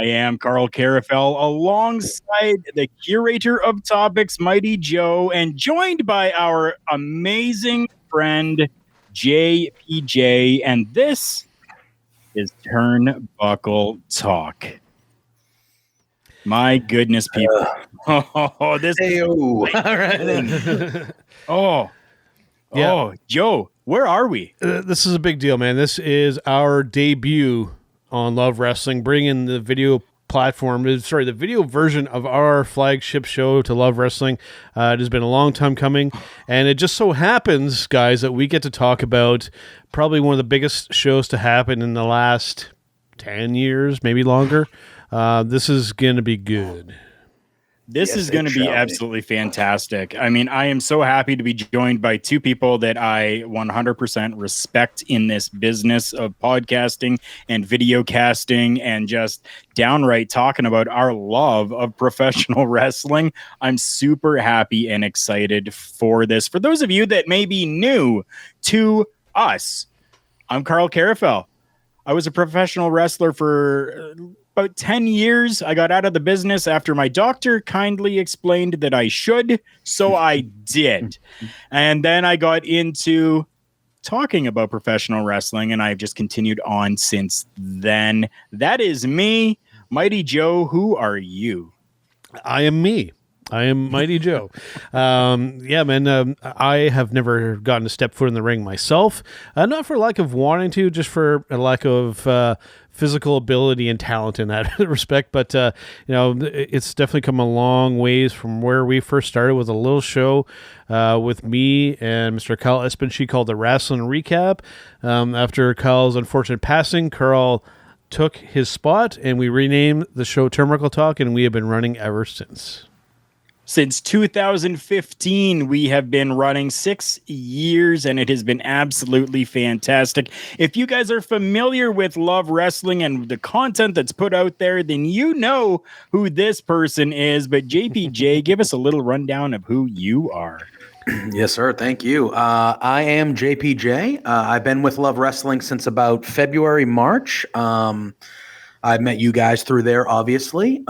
I am Karl Karufel, alongside the curator of topics, Mighty Joe, and joined by our amazing friend, JPJ. And this is Turnbuckle Talk. My goodness, people. Oh, this is all right. Oh, Joe, where are we? This is a big deal, man. This is our debut on Love Wrestling, bringing the video platform, the video version of our flagship show to Love Wrestling. It has been a long time coming, and it just so happens, guys, that we get to talk about probably one of the biggest shows to happen in the last 10 years, maybe longer. This is going to be good. This is going to be absolutely fantastic. I mean, I am so happy to be joined by two people that I 100% respect in this business of podcasting and video casting and just downright talking about our love of professional wrestling. I'm super happy and excited for this. For those of you that may be new to us, I'm Karl Karufel. I was a professional wrestler for about 10 years. I got out of the business after my doctor kindly explained that I should, so I did. And then I got into talking about professional wrestling, and I've just continued on since then. That is me. Mighty Joe, who are you? I am me. I am Mighty Joe. Yeah, man, I have never gotten to step foot in the ring myself. Not for lack of wanting to, just for a lack of physical ability and talent in that respect. But, it's definitely come a long ways from where we first started with a little show with me and Mr. Karl Espenshee called the Wrestling Recap. After Karl's unfortunate passing, Karl took his spot, and we renamed the show Turnbuckle Talk, and we have been running ever since. Since 2015, we have been running 6 years, and it has been absolutely fantastic. If you guys are familiar with Love Wrestling and the content that's put out there, then you know who this person is. But JPJ, give us a little rundown of who you are. Yes, sir. Thank you. I am JPJ. I've been with Love Wrestling since about February, March. I met you guys through there, obviously.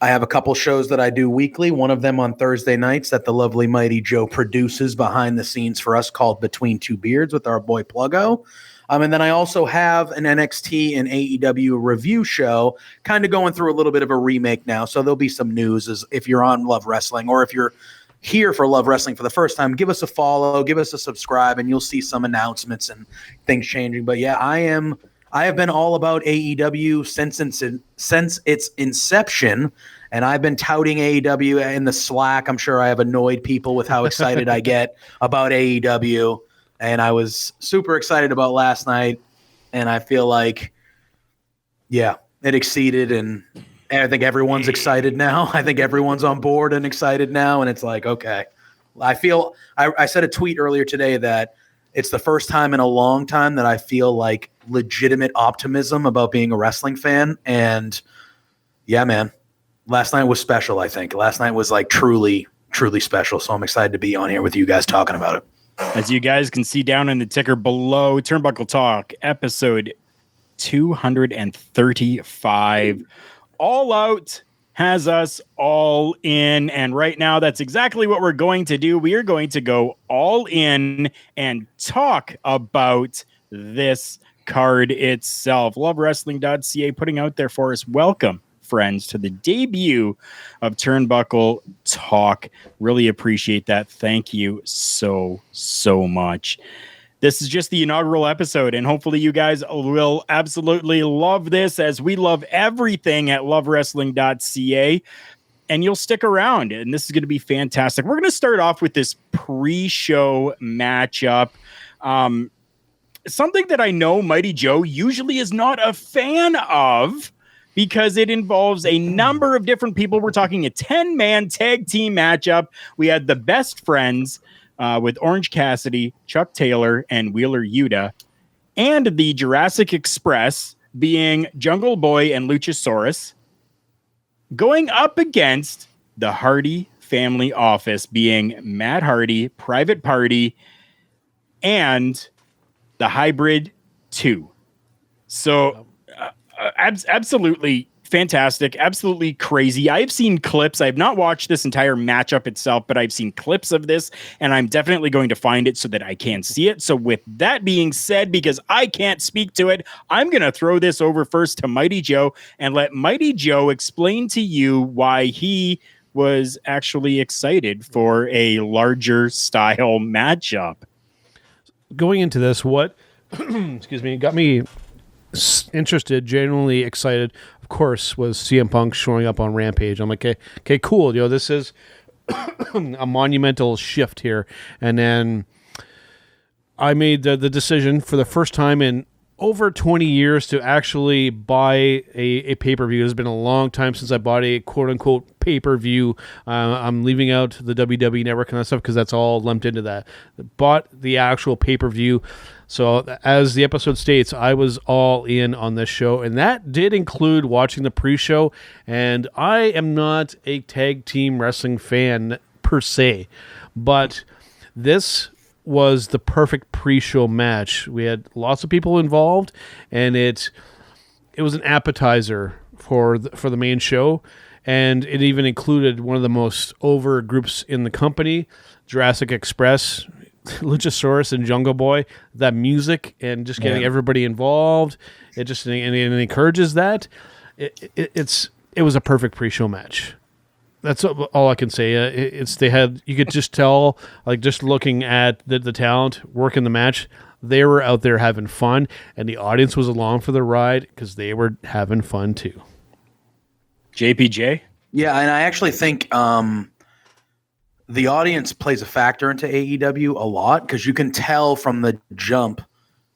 I have a couple shows that I do weekly, one of them on Thursday nights that the lovely Mighty Joe produces behind the scenes for us called Between Two Beards with our boy Pluggo. And then I also have an NXT and AEW review show kind of going through a little bit of a remake now. So there'll be some news if you're on Love Wrestling or if you're here for Love Wrestling for the first time, give us a follow, give us a subscribe, and you'll see some announcements and things changing. But yeah, I have been all about AEW since its inception, and I've been touting AEW in the Slack. I'm sure I have annoyed people with how excited I get about AEW, and I was super excited about last night, and I feel like, yeah, it exceeded, and I think everyone's excited now. I think everyone's on board and excited now, and it's like, okay. I said a tweet earlier today that it's the first time in a long time that I feel like legitimate optimism about being a wrestling fan. And yeah, man, last night was special. I think last night was like truly, truly special. So I'm excited to be on here with you guys talking about it. As you guys can see down in the ticker below, Turnbuckle Talk, episode 235. All Out has us all in, and right now that's exactly what we're going to do. We are going to go all in and talk about this card itself. LoveWrestling.ca putting out there for us. Welcome, friends, to the debut of Turnbuckle Talk. Really appreciate that. Thank you so much. This is just the inaugural episode, and hopefully you guys will absolutely love this as we love everything at lovewrestling.ca, and you'll stick around, and this is going to be fantastic. We're going to start off with this pre-show matchup. Something that I know Mighty Joe usually is not a fan of because it involves a number of different people. We're talking a 10-man tag team matchup. We had the Best Friends with Orange Cassidy, Chuck Taylor, and Wheeler Yuta, and the Jurassic Express being Jungle Boy and Luchasaurus, going up against the Hardy Family Office being Matt Hardy, Private Party, and the Hybrid 2. So absolutely fantastic, absolutely crazy. I've seen clips. I've not watched this entire matchup itself, but I've seen clips of this, and I'm definitely going to find it so that I can see it. So with that being said, because I can't speak to it, I'm going to throw this over first to Mighty Joe and let Mighty Joe explain to you why he was actually excited for a larger style matchup. Going into this, what excuse me, got me interested, genuinely excited, of course, was CM Punk showing up on Rampage. I'm like, okay, cool. This is a monumental shift here. And then I made the decision for the first time in over 20 years to actually buy a pay-per-view. It's been a long time since I bought a quote-unquote pay-per-view. I'm leaving out the WWE Network and that stuff because that's all lumped into that. Bought the actual pay-per-view. So as the episode states, I was all in on this show, and that did include watching the pre-show, and I am not a tag team wrestling fan per se, but this was the perfect pre-show match. We had lots of people involved, and it was an appetizer for the main show, and it even included one of the most over groups in the company, Jurassic Express, Luchasaurus, and Jungle Boy. That music and just getting everybody involved, it just and it encourages that. It was a perfect pre-show match. That's all I can say. You could just tell, like, just looking at the talent working the match, they were out there having fun, and the audience was along for the ride because they were having fun too. JPJ? Yeah, and I actually think the audience plays a factor into AEW a lot because you can tell from the jump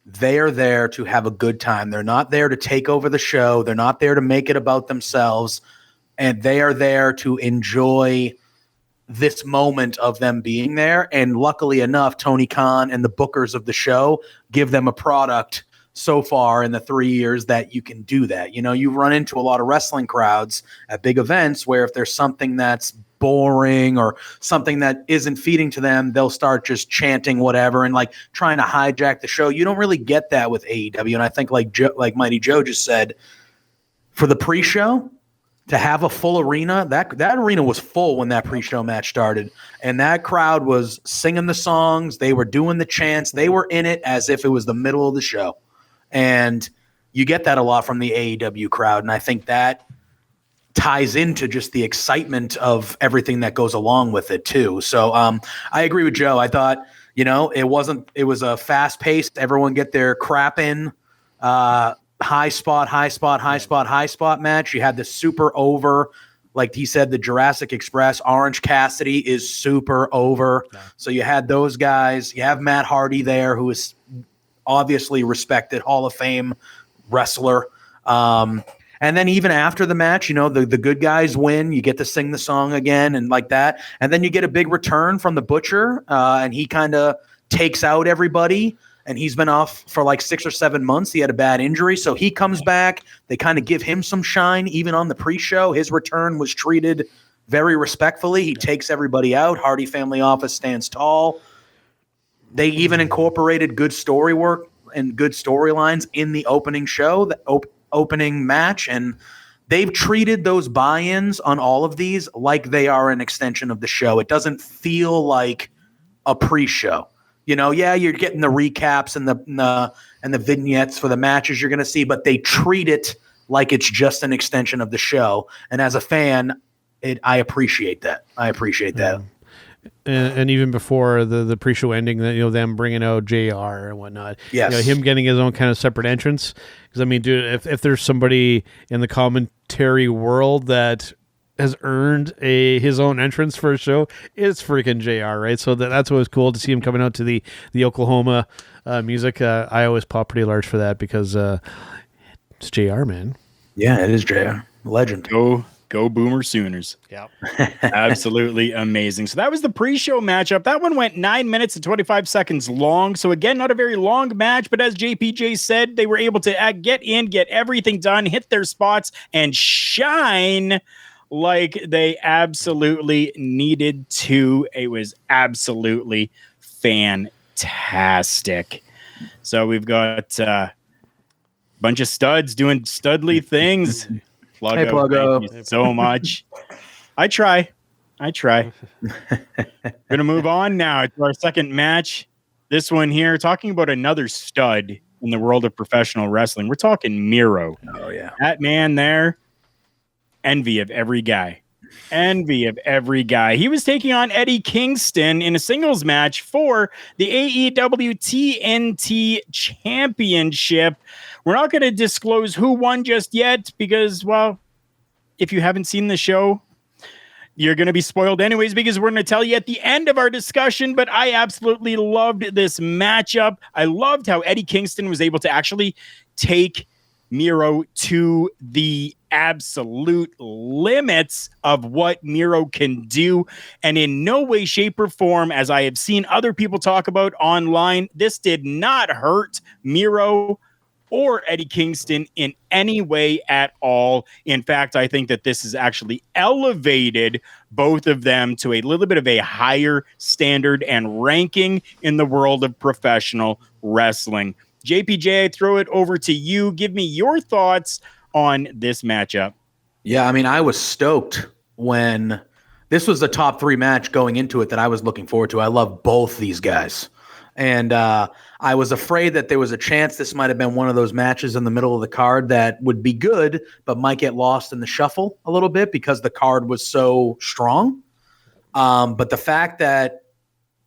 they are there to have a good time. They're not there to take over the show. They're not there to make it about themselves. And they are there to enjoy this moment of them being there. And luckily enough, Tony Khan and the bookers of the show give them a product so far in the 3 years that you can do that. You run into a lot of wrestling crowds at big events where if there's something that's boring or something that isn't feeding to them, they'll start just chanting whatever and like trying to hijack the show. You don't really get that with AEW. And I think like Mighty Joe just said, for the pre-show, to have a full arena, that arena was full when that pre-show match started. And that crowd was singing the songs. They were doing the chants. They were in it as if it was the middle of the show. And you get that a lot from the AEW crowd. And I think that ties into just the excitement of everything that goes along with it too. So I agree with Joe. I thought, it was a fast paced, everyone get their crap in, high spot match. You had the super over, like he said, the Jurassic Express. Orange Cassidy is super over. Yeah. So you had those guys. You have Matt Hardy there, who is obviously respected Hall of Fame wrestler. And then even after the match, the good guys win. You get to sing the song again and like that. And then you get a big return from the Butcher, and he kind of takes out everybody. And he's been off for like 6 or 7 months. He had a bad injury. So he comes back. They kind of give him some shine. Even on the pre-show, his return was treated very respectfully. He takes everybody out. Hardy Family Office stands tall. They even incorporated good story work and good storylines in the opening show, the opening match. And they've treated those buy-ins on all of these like they are an extension of the show. It doesn't feel like a pre-show. You're getting the recaps and the vignettes for the matches you're going to see, but they treat it like it's just an extension of the show. And as a fan, I appreciate that. And even before the pre-show ending, that them bringing out JR and whatnot, yes, him getting his own kind of separate entrance. Because I mean, dude, if there's somebody in the commentary world that has earned his own entrance for a show, it's freaking JR, right? So that's what was cool to see him coming out to the Oklahoma music. I always pop pretty large for that because it's JR, man. Yeah, it is JR. Legend. Go Boomer Sooners. Yeah. Absolutely amazing. So that was the pre-show matchup. That one went 9 minutes and 25 seconds long. So again, not a very long match, but as JPJ said, they were able to get in, get everything done, hit their spots, and shine like they absolutely needed to. It was absolutely fantastic. So we've got a bunch of studs doing studly things. Hey, Pluggo. Thank you so much. I try. Gonna move on now to our second match. This one here, talking about another stud in the world of professional wrestling. We're talking Miro. Oh, yeah. That man there, envy of every guy. He was taking on Eddie Kingston in a singles match for the AEW TNT Championship. We're not going to disclose who won just yet because, well, if you haven't seen the show, you're going to be spoiled anyways because we're going to tell you at the end of our discussion, but I absolutely loved this matchup. I loved how Eddie Kingston was able to actually take Miro to the absolute limits of what Miro can do. And in no way, shape, or form, as I have seen other people talk about online, this did not hurt Miro or Eddie Kingston in any way at all. In fact, I think that this has actually elevated both of them to a little bit of a higher standard and ranking in the world of professional wrestling. JPJ, I throw it over to you. Give me your thoughts on this matchup. Yeah, I mean, I was stoked when this was the top 3 match going into it that I was looking forward to. I love both these guys. And I was afraid that there was a chance this might have been one of those matches in the middle of the card that would be good, but might get lost in the shuffle a little bit because the card was so strong. But the fact that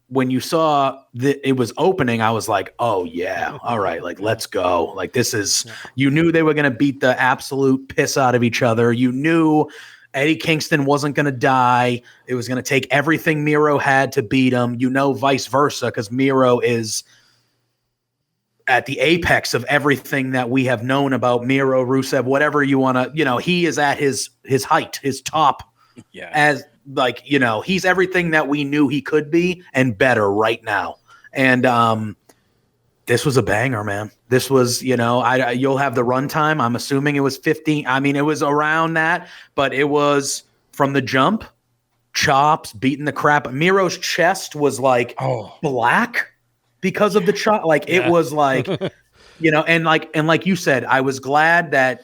when you saw that it was opening, I was like, oh, yeah, all right, like, let's go. Like, this is – you knew they were going to beat the absolute piss out of each other. You knew – Eddie Kingston wasn't going to die. It was going to take everything Miro had to beat him. You know, vice versa, because Miro is at the apex of everything that we have known about Miro, Rusev, whatever you want to, you know, he is at his height, his top. Yeah. As like, you know, he's everything that we knew he could be and better right now. And this was a banger, man. This was, you know, you'll have the runtime. I'm assuming it was 15. I mean, it was around that, but it was from the jump, chops, beating the crap. Miro's chest was like black because of the chop. Like it was like, you know, and like you said, I was glad that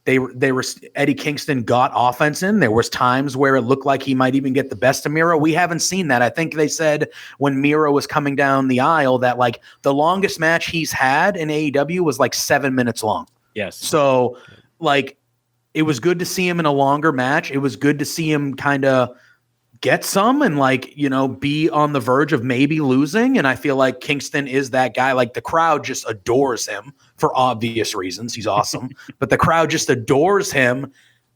they were Eddie Kingston got offense in. There was times where it looked like he might even get the best of Miro. We haven't seen that. I think they said when Miro was coming down the aisle that like the longest match he's had in AEW was like 7 minutes long. Yes. So like it was good to see him in a longer match. It was good to see him kind of get some and like, you know, be on the verge of maybe losing. And I feel like Kingston is that guy. Like the crowd just adores him for obvious reasons. He's awesome, but the crowd just adores him.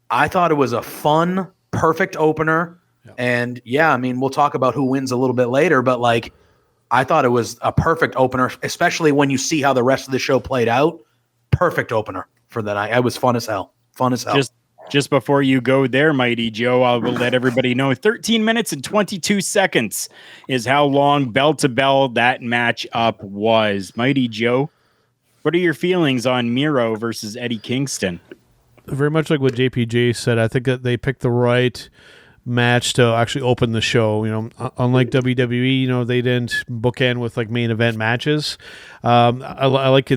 I thought it was a fun, perfect opener. Yeah. And yeah, I mean, we'll talk about who wins a little bit later, but like, I thought it was a perfect opener, especially when you see how the rest of the show played out. Perfect opener for that night. It was fun as hell. Just before you go there, Mighty Joe, I will let everybody know 13 minutes and 22 seconds is how long bell to bell that match up was. Mighty Joe, what are your feelings on Miro versus Eddie Kingston? Very much like what JPJ said. I think that they picked the right match to actually open the show. You know, unlike WWE, you know, they didn't bookend with like main event matches. I like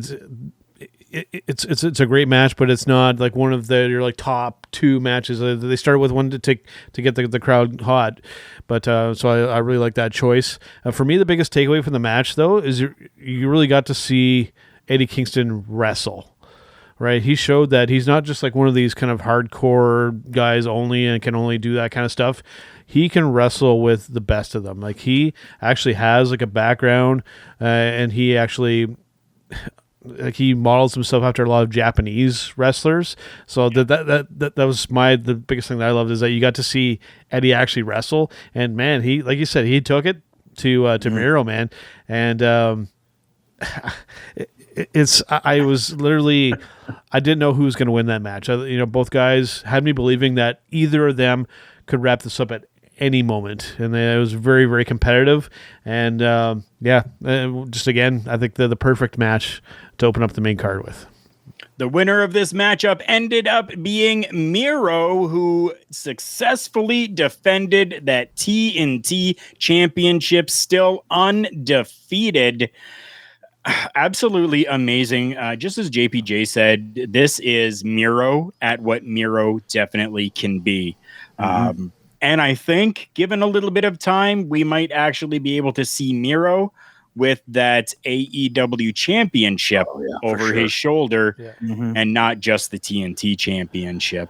it's a great match, but it's not like one of your like top 2 matches. They started with one to get the crowd hot, but so I really like that choice. For me, the biggest takeaway from the match though is you really got to see Eddie Kingston wrestle. Right, he showed that he's not just like one of these kind of hardcore guys only and can only do that kind of stuff. He can wrestle with the best of them. Like he actually has like a background, and he actually. Like he models himself after a lot of Japanese wrestlers. So that was the biggest thing that I loved is that you got to see Eddie actually wrestle. And man, he, like you said, he took it to Miro, man. And I was literally, I didn't know who was going to win that match. You know, both guys had me believing that either of them could wrap this up at any moment, and it was very, very competitive. And just again, I think they're the perfect match to open up the main card with. The winner of this matchup ended up being Miro, who successfully defended that TNT championship, still undefeated. Absolutely amazing. Just as JPJ said, this is Miro at what Miro definitely can be. And I think, given a little bit of time, we might actually be able to see Miro with that AEW championship over his shoulder and not just the TNT championship.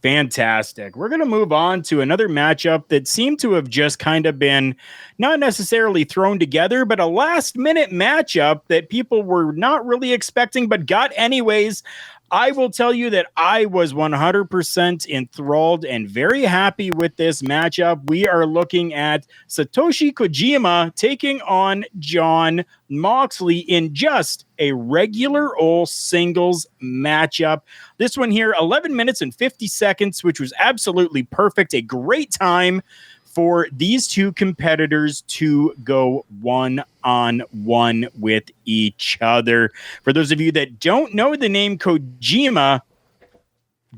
Fantastic. We're going to move on to another matchup that seemed to have just kind of been not necessarily thrown together, but a last minute matchup that people were not really expecting, but got anyways. I will tell you that I was 100% enthralled and very happy with this matchup. We are looking at Satoshi Kojima taking on Jon Moxley in just a regular old singles matchup. This one here, 11 minutes and 50 seconds, which was absolutely perfect. A great time for these two competitors to go one-on-one with each other. For those of you that don't know the name Kojima,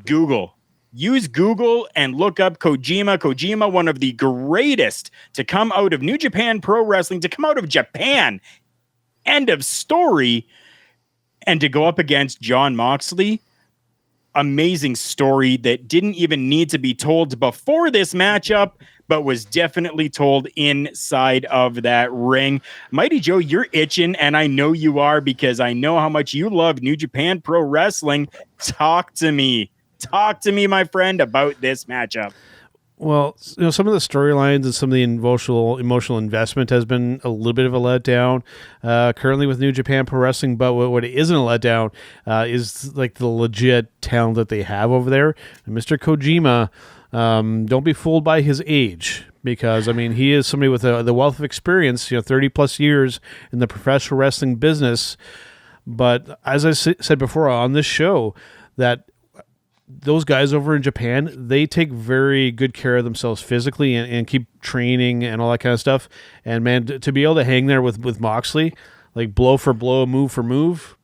Google. Use Google and look up Kojima. Kojima, one of the greatest to come out of New Japan Pro Wrestling, to come out of Japan. End of story. And to go up against Jon Moxley. Amazing story that didn't even need to be told before this matchup, but was definitely told inside of that ring. Mighty Joe, you're itching, and I know you are because I know how much you love New Japan Pro Wrestling. Talk to me. Talk to me, my friend, about this matchup. Well, some of the storylines and some of the emotional investment has been a little bit of a letdown currently with New Japan Pro Wrestling. But what isn't a letdown is like the legit talent that they have over there. And Mr. Kojima, don't be fooled by his age, because I mean he is somebody with the wealth of experience, 30 plus years in the professional wrestling business. But as I said before on this show, that those guys over in Japan, they take very good care of themselves physically and keep training and all that kind of stuff. And man, to be able to hang there with Moxley, like blow for blow, move for move,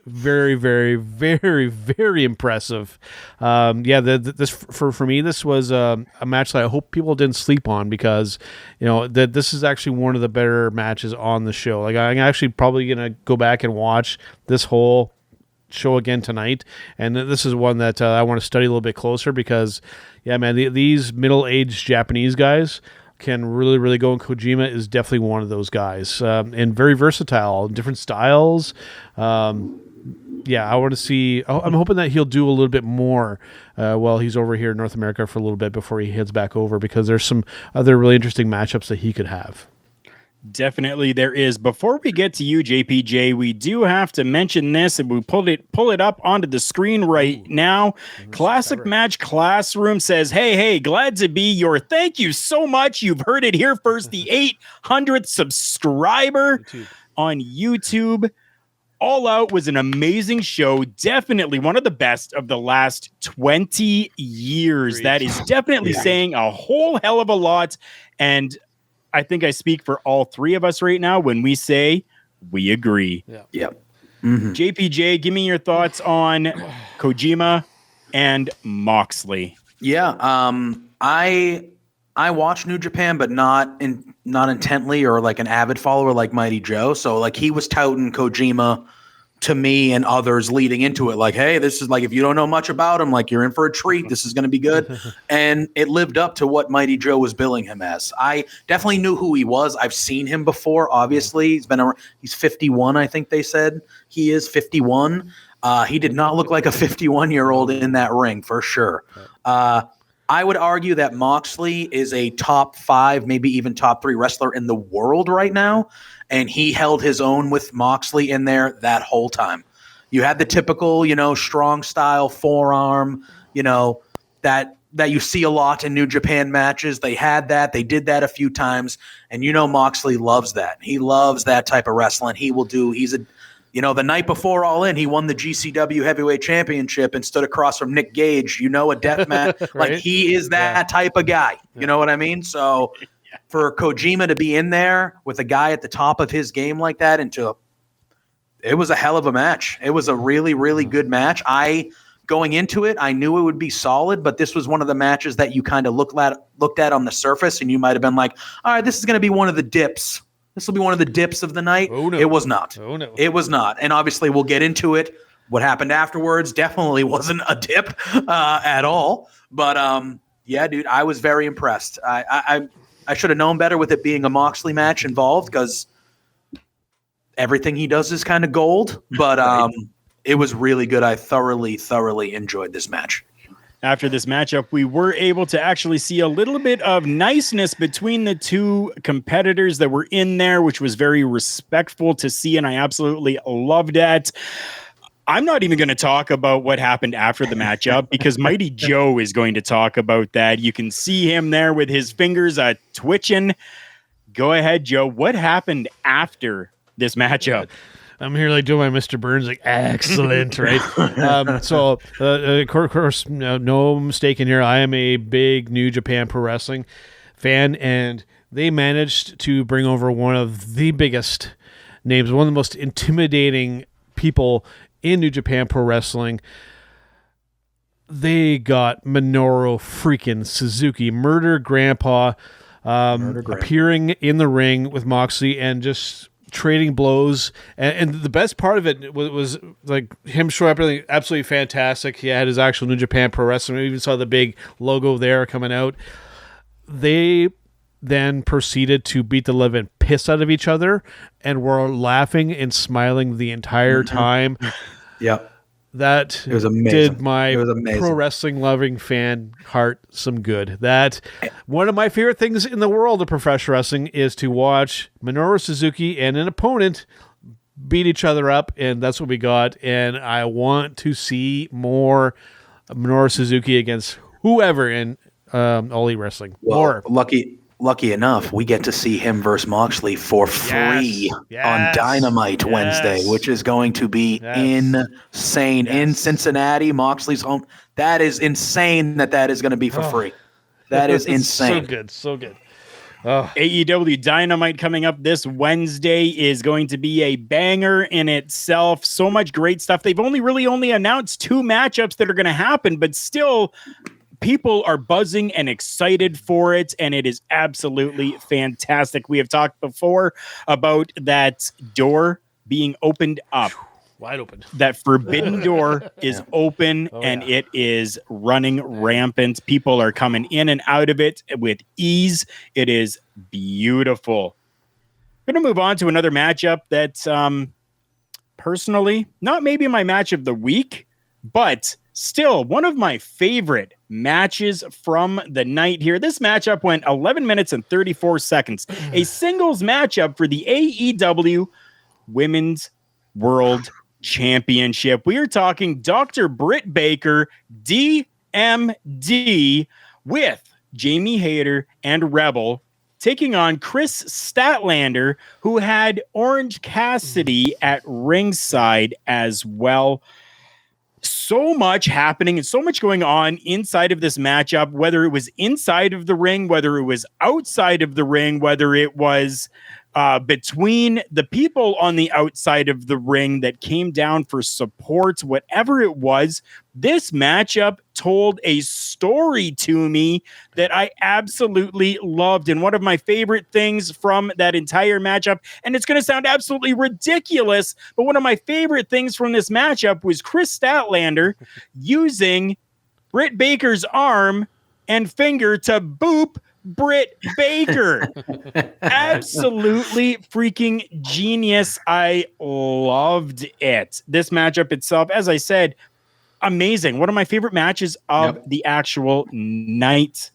very, very, very, very impressive. This for me, this was a match that I hope people didn't sleep on, because that this is actually one of the better matches on the show. Like I'm actually probably gonna go back and watch this whole show again tonight, and this is one that I want to study a little bit closer, because these middle-aged Japanese guys can really, really go, and Kojima is definitely one of those guys, and very versatile, different styles. I want to see. I'm hoping that he'll do a little bit more while he's over here in North America for a little bit before he heads back over, because there's some other really interesting matchups that he could have. Definitely there is. Before we get to you, JPJ, we do have to mention this, and we pull it up onto the screen right now. Classic Match Classroom says, hey, glad to be your thank you so much. You've heard it here first. The 800th subscriber on YouTube. All Out was an amazing show. Definitely one of the best of the last 20 years. Great. That is definitely saying a whole hell of a lot. And I think I speak for all three of us right now when we say we agree. Yeah. JPJ, give me your thoughts on Kojima and Moxley. Yeah. I watch New Japan, but not intently or like an avid follower like Mighty Joe. So like he was touting Kojima to me and others leading into it, like, hey, this is like, if you don't know much about him, like you're in for a treat. This is going to be good. And it lived up to what Mighty Joe was billing him as. I definitely knew who he was. I've seen him before. Obviously, he's 51. I think they said he is 51. He did not look like a 51-year-old in that ring for sure. I would argue that Moxley is a top 5, maybe even top 3 wrestler in the world right now. And he held his own with Moxley in there that whole time. You had the typical, strong style forearm, that you see a lot in New Japan matches. They had that. They did that a few times. And Moxley loves that. He loves that type of wrestling. The night before All In, he won the GCW Heavyweight Championship and stood across from Nick Gage, a death match. Right? Like he is that type of guy. You know what I mean? So for Kojima to be in there with a guy at the top of his game like that, it was a hell of a match. It was a really, really good match. Going into it, I knew it would be solid, but this was one of the matches that you kind of looked at on the surface, and you might have been like, all right, this is going to be one of the dips This will be one of the dips of the night. Oh, no. It was not. Oh, no. It was not. And obviously, we'll get into it. What happened afterwards definitely wasn't a dip at all. But yeah, dude, I was very impressed. I should have known better with it being a Moxley match involved because everything he does is kind of gold. But it was really good. I thoroughly enjoyed this match. After this matchup, we were able to actually see a little bit of niceness between the two competitors that were in there, which was very respectful to see, and I absolutely loved it. I'm not even going to talk about what happened after the matchup because Mighty Joe is going to talk about that. You can see him there with his fingers twitching. Go ahead, Joe. What happened after this matchup? I'm here like doing my Mr. Burns, like excellent, right? So, of course, no mistake in here. I am a big New Japan Pro Wrestling fan, and they managed to bring over one of the biggest names, one of the most intimidating people in New Japan Pro Wrestling. They got Minoru freaking Suzuki, Murder Grandpa, appearing in the ring with Moxley and just trading blows, and the best part of it was like him showing up absolutely fantastic. He had his actual New Japan Pro Wrestling. We even saw the big logo there coming out. They then proceeded to beat the living piss out of each other and were laughing and smiling the entire time. Yep. That it was amazing. Did my pro wrestling loving fan heart some good. That one of my favorite things in the world of professional wrestling is to watch Minoru Suzuki and an opponent beat each other up, and that's what we got. And I want to see more Minoru Suzuki against whoever in All Elite Wrestling. Well, lucky enough, we get to see him versus Moxley for free on Dynamite Wednesday, which is going to be insane. In Cincinnati, Moxley's home. That is insane that is going to be for free. That is insane. So good. AEW Dynamite coming up this Wednesday is going to be a banger in itself. So much great stuff. They've only announced 2 matchups that are going to happen, but still people are buzzing and excited for it, and it is absolutely fantastic. We have talked before about that door being opened up. Wide open. That forbidden door is open, and it is running rampant. People are coming in and out of it with ease. It is beautiful. We're going to move on to another matchup that's personally not maybe my match of the week, but still one of my favorite matches from the night here. This matchup went 11 minutes and 34 seconds. A singles matchup for the AEW Women's World Championship. We are talking Dr. Britt Baker, DMD, with Jamie Hayter and Rebel taking on Chris Statlander, who had Orange Cassidy at ringside as well. So much happening and so much going on inside of this matchup, whether it was inside of the ring, whether it was outside of the ring, whether it was between the people on the outside of the ring that came down for support, whatever it was, this matchup told a story to me that I absolutely loved. And one of my favorite things from that entire matchup, and it's going to sound absolutely ridiculous, but one of my favorite things from this matchup was Chris Statlander using Britt Baker's arm and finger to boop Britt Baker. Absolutely freaking genius. I loved it. This matchup itself, as I said, amazing. One of my favorite matches of the actual night.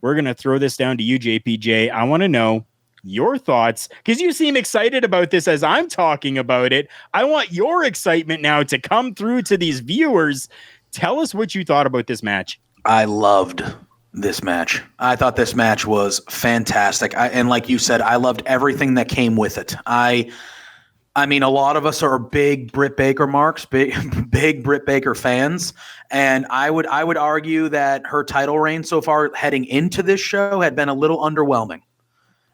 We're going to throw this down to you, JPJ. I want to know your thoughts because you seem excited about this as I'm talking about it. I want your excitement now to come through to these viewers. Tell us what you thought about this match. I loved this match. I thought this match was fantastic. And like you said, I loved everything that came with it. I mean, a lot of us are big Britt Baker marks, big Britt Baker fans. And I would argue that her title reign so far heading into this show had been a little underwhelming.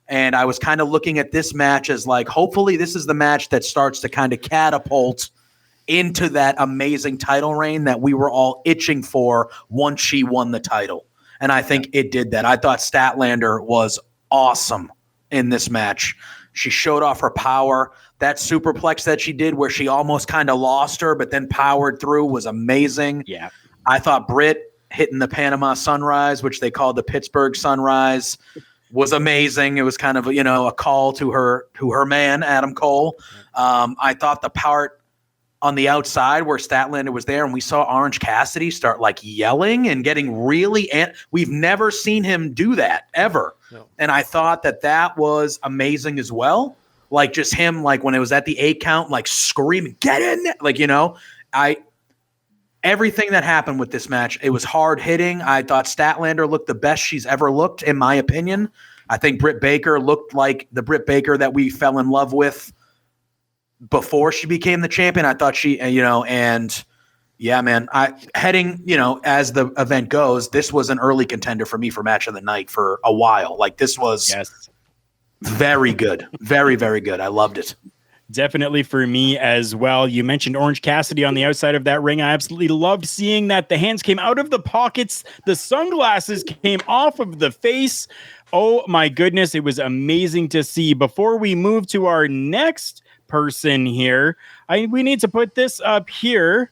And I was kind of looking at this match as like, hopefully this is the match that starts to kind of catapult into that amazing title reign that we were all itching for once she won the title. And I think it did that. I thought Statlander was awesome in this match. She showed off her power. That superplex that she did where she almost kind of lost her, but then powered through was amazing. Yeah. I thought Britt hitting the Panama Sunrise, which they called the Pittsburgh Sunrise, was amazing. It was kind of, a call to her man, Adam Cole. I thought the part on the outside where Statlander was there and we saw Orange Cassidy start like yelling and getting really we've never seen him do that ever. No. And I thought that was amazing as well. Like just him, like when it was at the 8 count, like screaming, get in there. Like, everything that happened with this match, it was hard hitting. I thought Statlander looked the best she's ever looked, in my opinion. I think Britt Baker looked like the Britt Baker that we fell in love with before she became the champion. I thought she, and yeah, man, as the event goes, this was an early contender for me for match of the night for a while. Like this was very good. Very, very good. I loved it. Definitely for me as well. You mentioned Orange Cassidy on the outside of that ring. I absolutely loved seeing that. The hands came out of the pockets. The sunglasses came off of the face. Oh my goodness. It was amazing to see. Before we move to our next person here, we need to put this up here.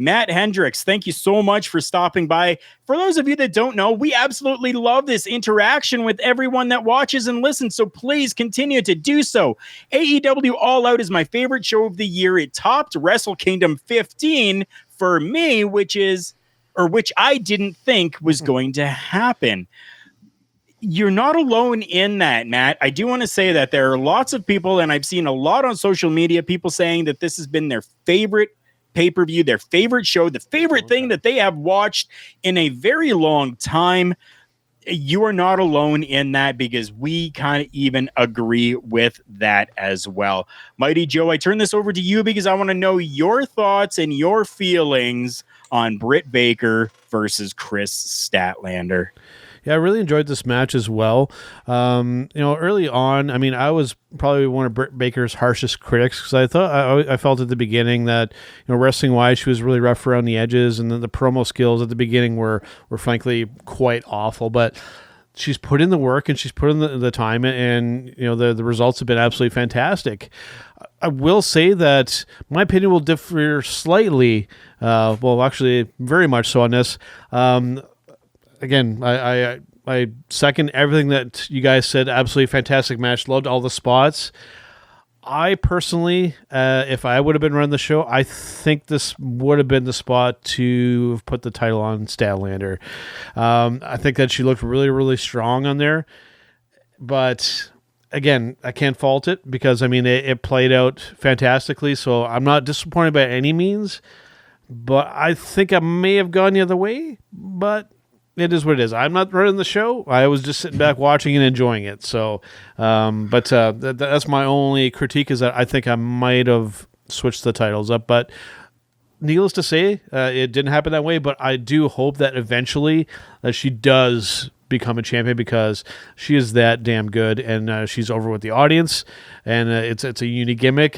Matt Hendricks, thank you so much for stopping by. For those of you that don't know, we absolutely love this interaction with everyone that watches and listens, so please continue to do so. AEW All Out is my favorite show of the year. It topped Wrestle Kingdom 15 for me, which I didn't think was going to happen. You're not alone in that, Matt. I do want to say that there are lots of people, and I've seen a lot on social media, people saying that this has been their favorite pay-per-view, their favorite show, the favorite thing that they have watched in a very long time. You are not alone in that because we kind of even agree with that as well. Mighty Joe, I turn this over to you because I want to know your thoughts and your feelings on Britt Baker versus Chris Statlander. Yeah, I really enjoyed this match as well. Early on, I was probably one of Britt Baker's harshest critics because I felt at the beginning that, wrestling wise, she was really rough around the edges, and then the promo skills at the beginning were frankly quite awful. But she's put in the work and she's put in the time, and the results have been absolutely fantastic. I will say that my opinion will differ slightly. Actually, very much so on this. Again, I second everything that you guys said. Absolutely fantastic match. Loved all the spots. I personally, if I would have been running the show, I think this would have been the spot to put the title on Statlander. I think that she looked really, really strong on there. But again, I can't fault it because, it played out fantastically. So I'm not disappointed by any means. But I think I may have gone the other way. But it is what it is. I'm not running the show. I was just sitting back watching and enjoying it. So, that's my only critique is that I think I might have switched the titles up. But needless to say, it didn't happen that way. But I do hope that eventually she does become a champion because she is that damn good and she's over with the audience. And it's a unique gimmick.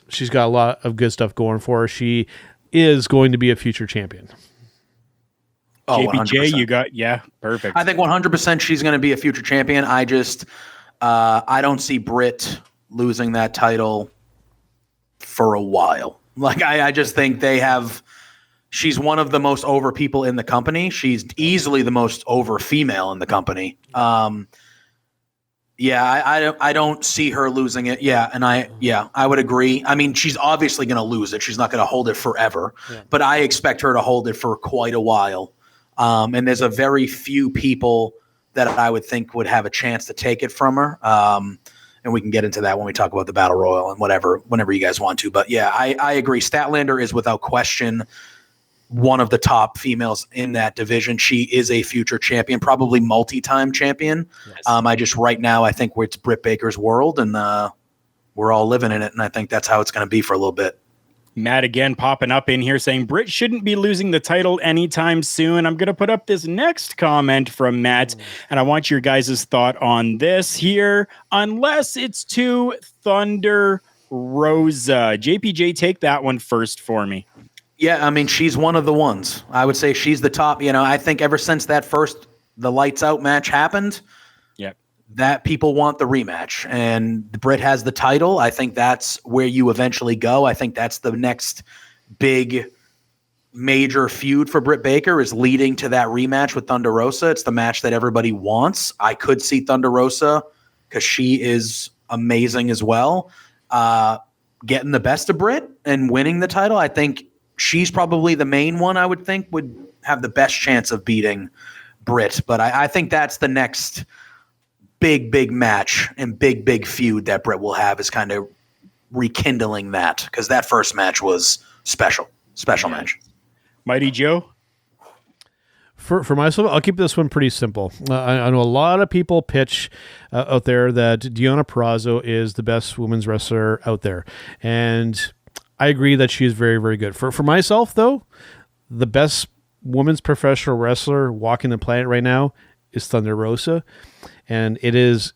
She's got a lot of good stuff going for her. She is going to be a future champion. Oh, JPJ, 100%. You got, perfect. I think 100% she's going to be a future champion. I just, I don't see Britt losing that title for a while. Like, I just think she's one of the most over people in the company. She's easily the most over female in the company. I don't see her losing it. I would agree. She's obviously going to lose it. She's not going to hold it forever, but I expect her to hold it for quite a while. And there's a very few people that I would think would have a chance to take it from her. And we can get into that when we talk about the Battle Royal and whenever you guys want to. But yeah, I agree. Statlander is without question one of the top females in that division. She is a future champion, probably multi-time champion. Yes. Right now, I think it's Britt Baker's world, and we're all living in it. And I think that's how it's going to be for a little bit. Matt again popping up in here saying Britt shouldn't be losing the title anytime soon. I'm going to put up this next comment from Matt, and I want your guys' thought on this here. Unless it's to Thunder Rosa. JPJ, take that one first for me. Yeah, she's one of the ones. I would say she's the top. I think ever since the lights out match happened, that people want the rematch, and Britt has the title. I think that's where you eventually go. I think that's the next big major feud for Britt Baker, is leading to that rematch with Thunder Rosa. It's the match that everybody wants. I could see Thunder Rosa, because she is amazing as well, getting the best of Britt and winning the title. I think she's probably the main one I would think would have the best chance of beating Britt. But I think that's the next big match and big feud that Britt will have, is kind of rekindling that, because that first match was special match. Mighty Joe? For myself, I'll keep this one pretty simple. I know a lot of people pitch out there that Deonna Purrazzo is the best women's wrestler out there. And I agree that she is very, very good. For myself, though, the best women's professional wrestler walking the planet right now is Thunder Rosa. And it's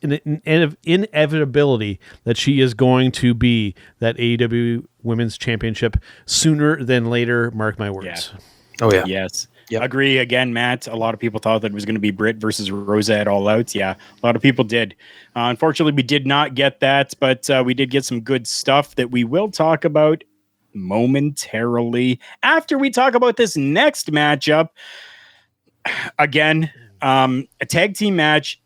an inevitability that she is going to be that AEW Women's Championship sooner than later. Mark my words. Yeah. Oh, yeah. Yes. Yep. Agree again, Matt. A lot of people thought that it was going to be Britt versus Rosa at All Out. Yeah, a lot of people did. Unfortunately, we did not get that, but we did get some good stuff that we will talk about momentarily after we talk about this next matchup. Again, a tag team match,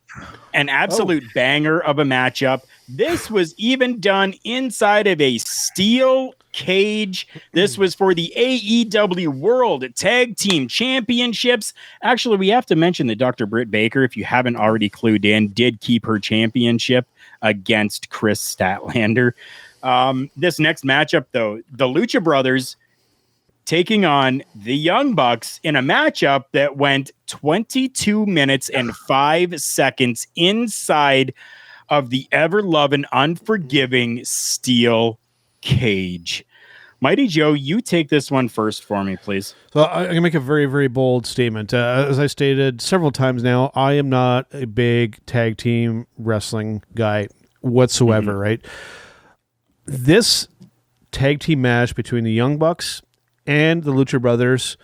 an absolute banger of a matchup. This was even done inside of a steel cage. This was for the AEW World Tag Team Championships. Actually, we have to mention that Dr. Britt Baker, if you haven't already clued in, did keep her championship against Chris Statlander. This next matchup, though, the Lucha Brothers taking on the Young Bucks in a matchup that went 22 minutes and 5 seconds inside of the ever-loving, unforgiving steel cage. Mighty Joe, you take this one first for me, please. So I'm going to make a very, very bold statement. As I stated several times now, I am not a big tag team wrestling guy whatsoever, right? This tag team match between the Young Bucks and the Lucha Brothers,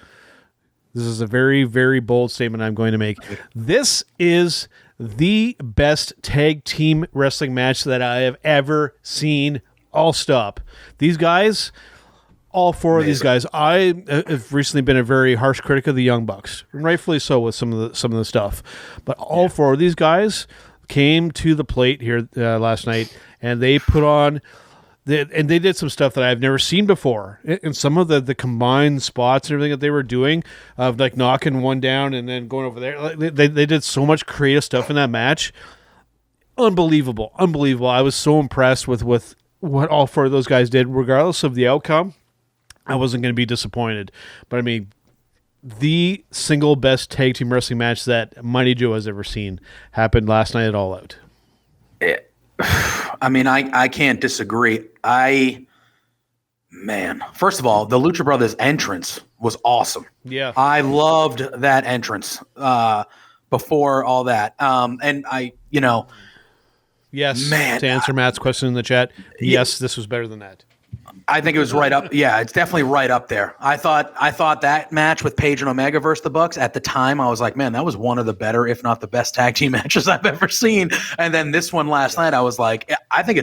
this is a very, very bold statement I'm going to make. This is the best tag team wrestling match that I have ever seen. I'll stop. These guys, all four of these guys, I have recently been a very harsh critic of the Young Bucks, rightfully so with some of the stuff. But all four of these guys came to the plate here last night, and they put on. And they did some stuff that I've never seen before. And some of the combined spots and everything that they were doing, of like knocking one down and then going over there. They did so much creative stuff in that match. Unbelievable. I was so impressed with what all four of those guys did. Regardless of the outcome, I wasn't going to be disappointed. But I mean, the single best tag team wrestling match that Mighty Joe has ever seen happened last night at All Out. I mean, I can't disagree. First of all, the Lucha Brothers entrance was awesome. Yeah. I loved that entrance before all that. And yes, man, to answer Matt's question in the chat, yes, this was better than that. I think it was right up. Yeah, it's definitely right up there. I thought that match with Paige and Omega versus the Bucks at the time, I was like, man, that was one of the better, if not the best tag team matches I've ever seen. And then this one last night, I was like, I think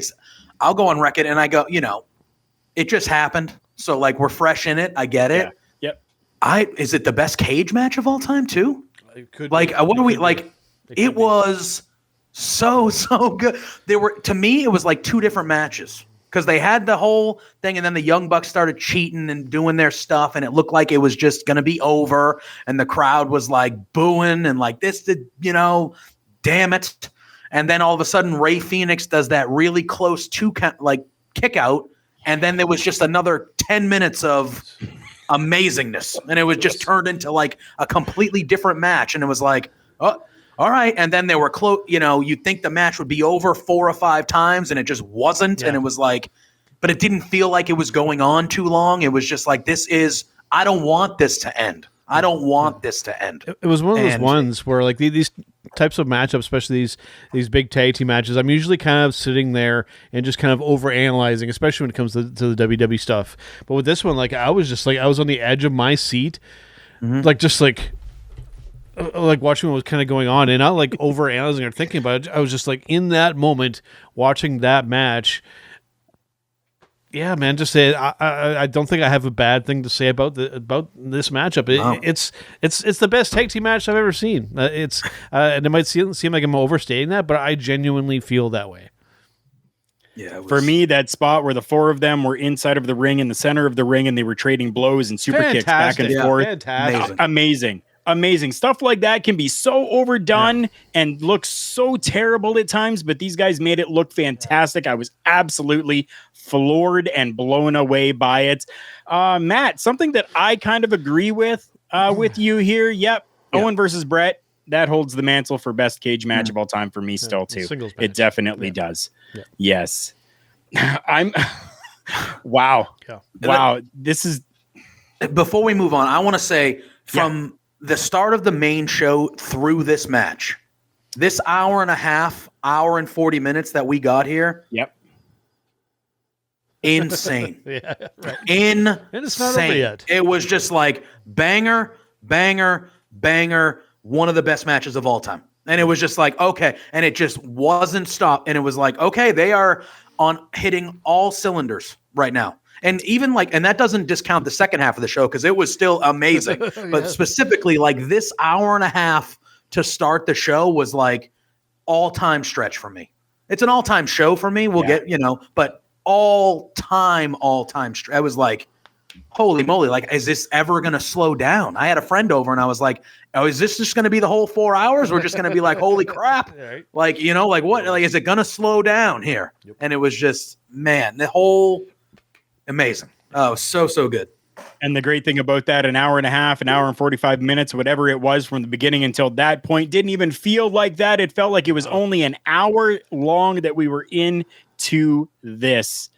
I'll go on record and I go, it just happened. So like, we're fresh in it. I get it. Yeah. Yep. Is it the best cage match of all time too? It could like, be. what are we like? It was so good. To me, it was like two different matches. Because they had the whole thing, and then the Young Bucks started cheating and doing their stuff, and it looked like it was just going to be over, and the crowd was like booing and like this, damn it. And then all of a sudden, Rey Fenix does that really close kick out, and then there was just another 10 minutes of amazingness, and it was just turned into like a completely different match, and it was like, oh. All right, and then they were close. You'd think the match would be over 4 or 5 times, and it just wasn't. Yeah. And it was like, but it didn't feel like it was going on too long. It was just like, I don't want this to end. I don't want this to end. It was one of those ones where like these types of matchups, especially these big tag team matches, I'm usually kind of sitting there and just kind of overanalyzing, especially when it comes to the WWE stuff. But with this one, like I was on the edge of my seat, like just like. like watching what was kind of going on, and not like over analyzing or thinking about it. I was just like in that moment watching that match. Yeah, man. Just say I don't think I have a bad thing to say about this matchup. It's the best tag team match I've ever seen. And it might seem like I'm overstating that, but I genuinely feel that way. Yeah, for me, that spot where the four of them were inside of the ring, in the center of the ring, and they were trading blows and super kicks back and forth. Fantastic. Amazing stuff like that can be so overdone and look so terrible at times, but these guys made it look fantastic. I was absolutely floored and blown away by it. Matt, something that I kind of agree with you here. Yep. Owen versus Brett. That holds the mantle for best cage match of all time for me still too. It definitely does. Yeah. Yes. Wow. Yeah. Wow. This is, before we move on, I want to say from the start of the main show through this match, this hour and a half, hour and 40 minutes that we got here. Yep. Insane. Yeah, right. Insane. And it's not over yet. It was just like banger, banger, banger. One of the best matches of all time. And it was just like, okay. And it just wasn't stopped. And it was like, okay, they are on hitting all cylinders right now. And even like, and that doesn't discount the second half of the show because it was still amazing. But specifically, like this hour and a half to start the show was like all-time stretch for me. It's an all-time show for me. We'll get, but all-time stretch. I was like, holy moly, like, is this ever going to slow down? I had a friend over and I was like, oh, is this just going to be the whole 4 hours? We're just going to be like, holy crap. Right. Like, like what, like, is it going to slow down here? Yep. And it was just, man, the whole amazing. Oh, so good. And the great thing about that, an hour and a half, an hour and 45 minutes, whatever it was from the beginning until that point, didn't even feel like that. It felt like it was only an hour long that we were into this.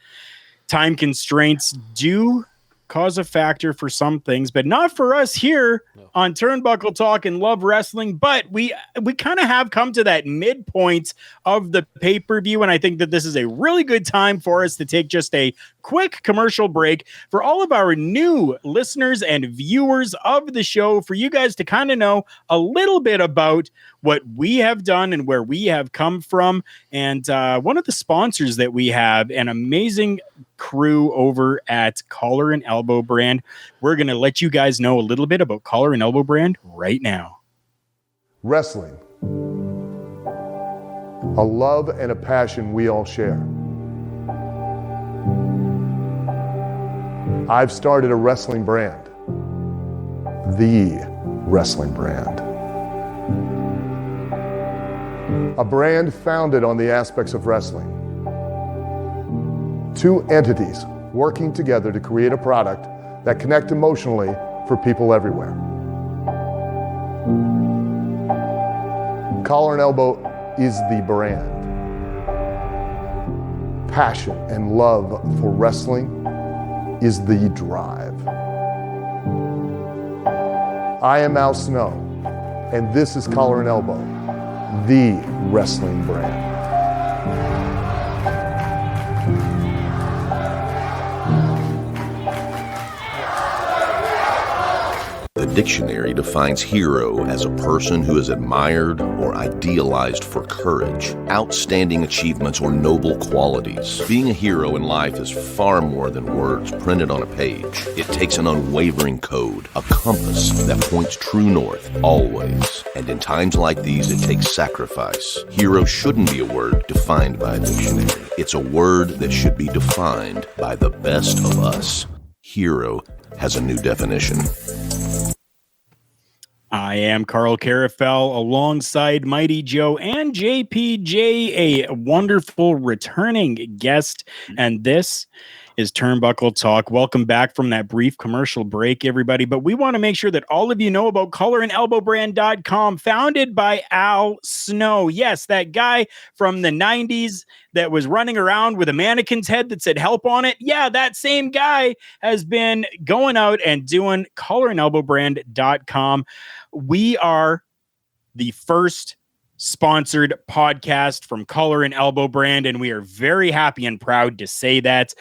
Time constraints do cause a factor for some things, but not for us here on Turnbuckle Talk and Love Wrestling. But we kind of have come to that midpoint of the pay-per-view, and I think that this is a really good time for us to take just a quick commercial break for all of our new listeners and viewers of the show, for you guys to kind of know a little bit about what we have done and where we have come from. And one of the sponsors that we have, an amazing crew over at Collar and Elbow Brand. We're going to let you guys know a little bit about Collar and Elbow Brand right now. Wrestling. A love and a passion we all share. I've started a wrestling brand. The wrestling brand. A brand founded on the aspects of wrestling. Two entities working together to create a product that connect emotionally for people everywhere. Collar and Elbow is the brand. Passion and love for wrestling is the drive. I am Al Snow, and this is Collar and Elbow, the wrestling brand. The dictionary defines hero as a person who is admired or idealized for courage, outstanding achievements, or noble qualities. Being a hero in life is far more than words printed on a page. It takes an unwavering code, a compass that points true north, always. And in times like these, it takes sacrifice. Hero shouldn't be a word defined by a dictionary. It's a word that should be defined by the best of us. Hero has a new definition. I am Karl Karufel alongside Mighty Joe and JPJ, a wonderful returning guest. And this is Turnbuckle Talk. Welcome back from that brief commercial break, everybody. But we want to make sure that all of you know about collarandelbowbrand.com, founded by Al Snow. Yes, that guy from the 90s that was running around with a mannequin's head that said help on it. Yeah, that same guy has been going out and doing collarandelbowbrand.com. We are the first sponsored podcast from Collar and Elbow Brand, and we are very happy and proud to say that.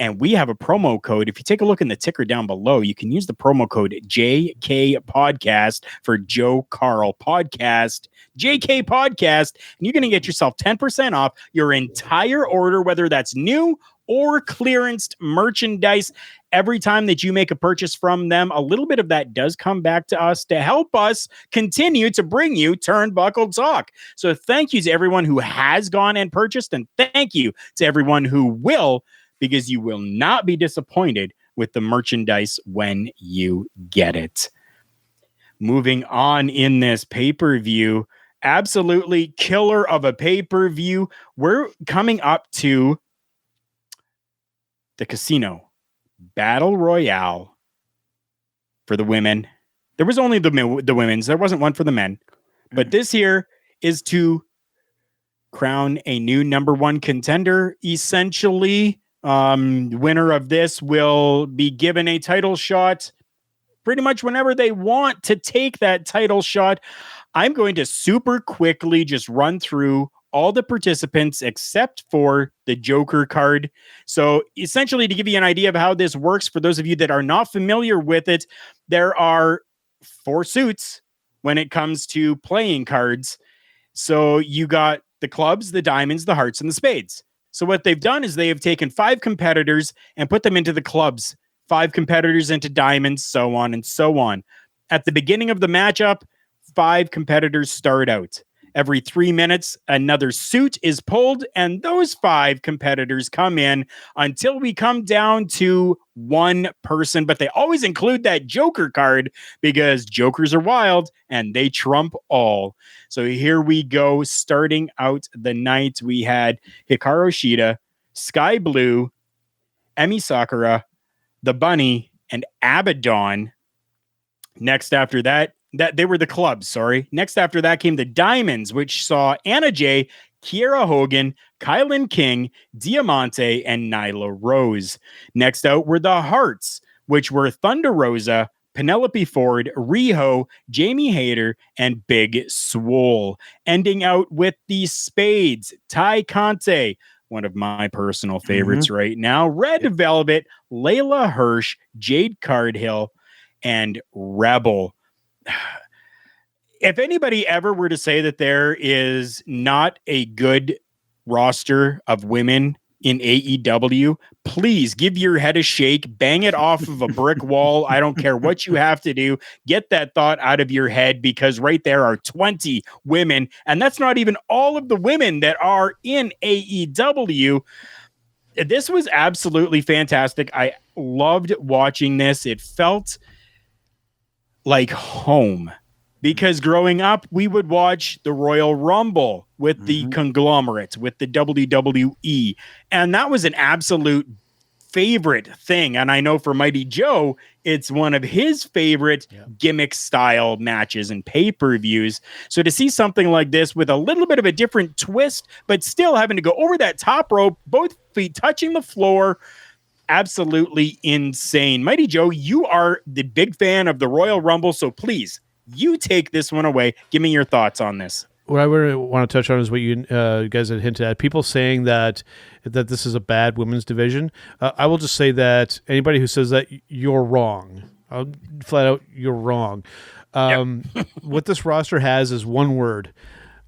And we have a promo code. If you take a look in the ticker down below, you can use the promo code JK Podcast for Joe Karl Podcast, JK Podcast, and you're going to get yourself 10% off your entire order, whether that's new or clearanced merchandise. Every time that you make a purchase from them, a little bit of that does come back to us to help us continue to bring you Turnbuckle Talk. So thank you to everyone who has gone and purchased, and thank you to everyone who will, because you will not be disappointed with the merchandise when you get it. Moving on in this pay-per-view, absolutely killer of a pay-per-view. We're coming up to the Casino Battle Royale for the women. There was only the women's. There wasn't one for the men. But this here is to crown a new number one contender, essentially. Winner of this will be given a title shot pretty much whenever they want to take that title shot. I'm going to super quickly just run through all the participants except for the Joker card. So essentially, to give you an idea of how this works, for those of you that are not familiar with it, there are 4 suits when it comes to playing cards. So you got the clubs, the diamonds, the hearts, and the spades. So what they've done is they have taken 5 competitors and put them into the clubs, 5 competitors into diamonds, so on and so on. At the beginning of the matchup, 5 competitors start out. Every 3 minutes, another suit is pulled, and those 5 competitors come in until we come down to 1 person. But they always include that Joker card because Jokers are wild and they trump all. So here we go. Starting out the night, we had Hikaru Shida, Sky Blue, Emi Sakura, the Bunny, and Abaddon. Next after that, they were the clubs, sorry. Next after that came the Diamonds, which saw Anna Jay, Kiera Hogan, Kylan King, Diamante, and Nyla Rose. Next out were the Hearts, which were Thunder Rosa, Penelope Ford, Riho, Jamie Hayter, and Big Swole. Ending out with the Spades, Ty Conte, one of my personal favorites right now, Red Velvet, Layla Hirsch, Jade Cardhill, and Rebel. If anybody ever were to say that there is not a good roster of women in AEW, please give your head a shake, bang it off of a brick wall. I don't care what you have to do. Get that thought out of your head, because right there are 20 women, and that's not even all of the women that are in AEW. This was absolutely fantastic. I loved watching this. It felt like home, because growing up, we would watch the Royal Rumble with the conglomerates, with the WWE, and that was an absolute favorite thing. And I know for Mighty Joe, it's one of his favorite gimmick style matches and pay-per-views. So to see something like this with a little bit of a different twist, but still having to go over that top rope, both feet touching the floor, absolutely insane. Mighty Joe, you are the big fan of the Royal Rumble, so please, you take this one away. Give me your thoughts on this. What I really want to touch on is what you guys had hinted at. People saying that this is a bad women's division. I will just say that anybody who says that, you're wrong. Flat out, you're wrong. What this roster has is one word: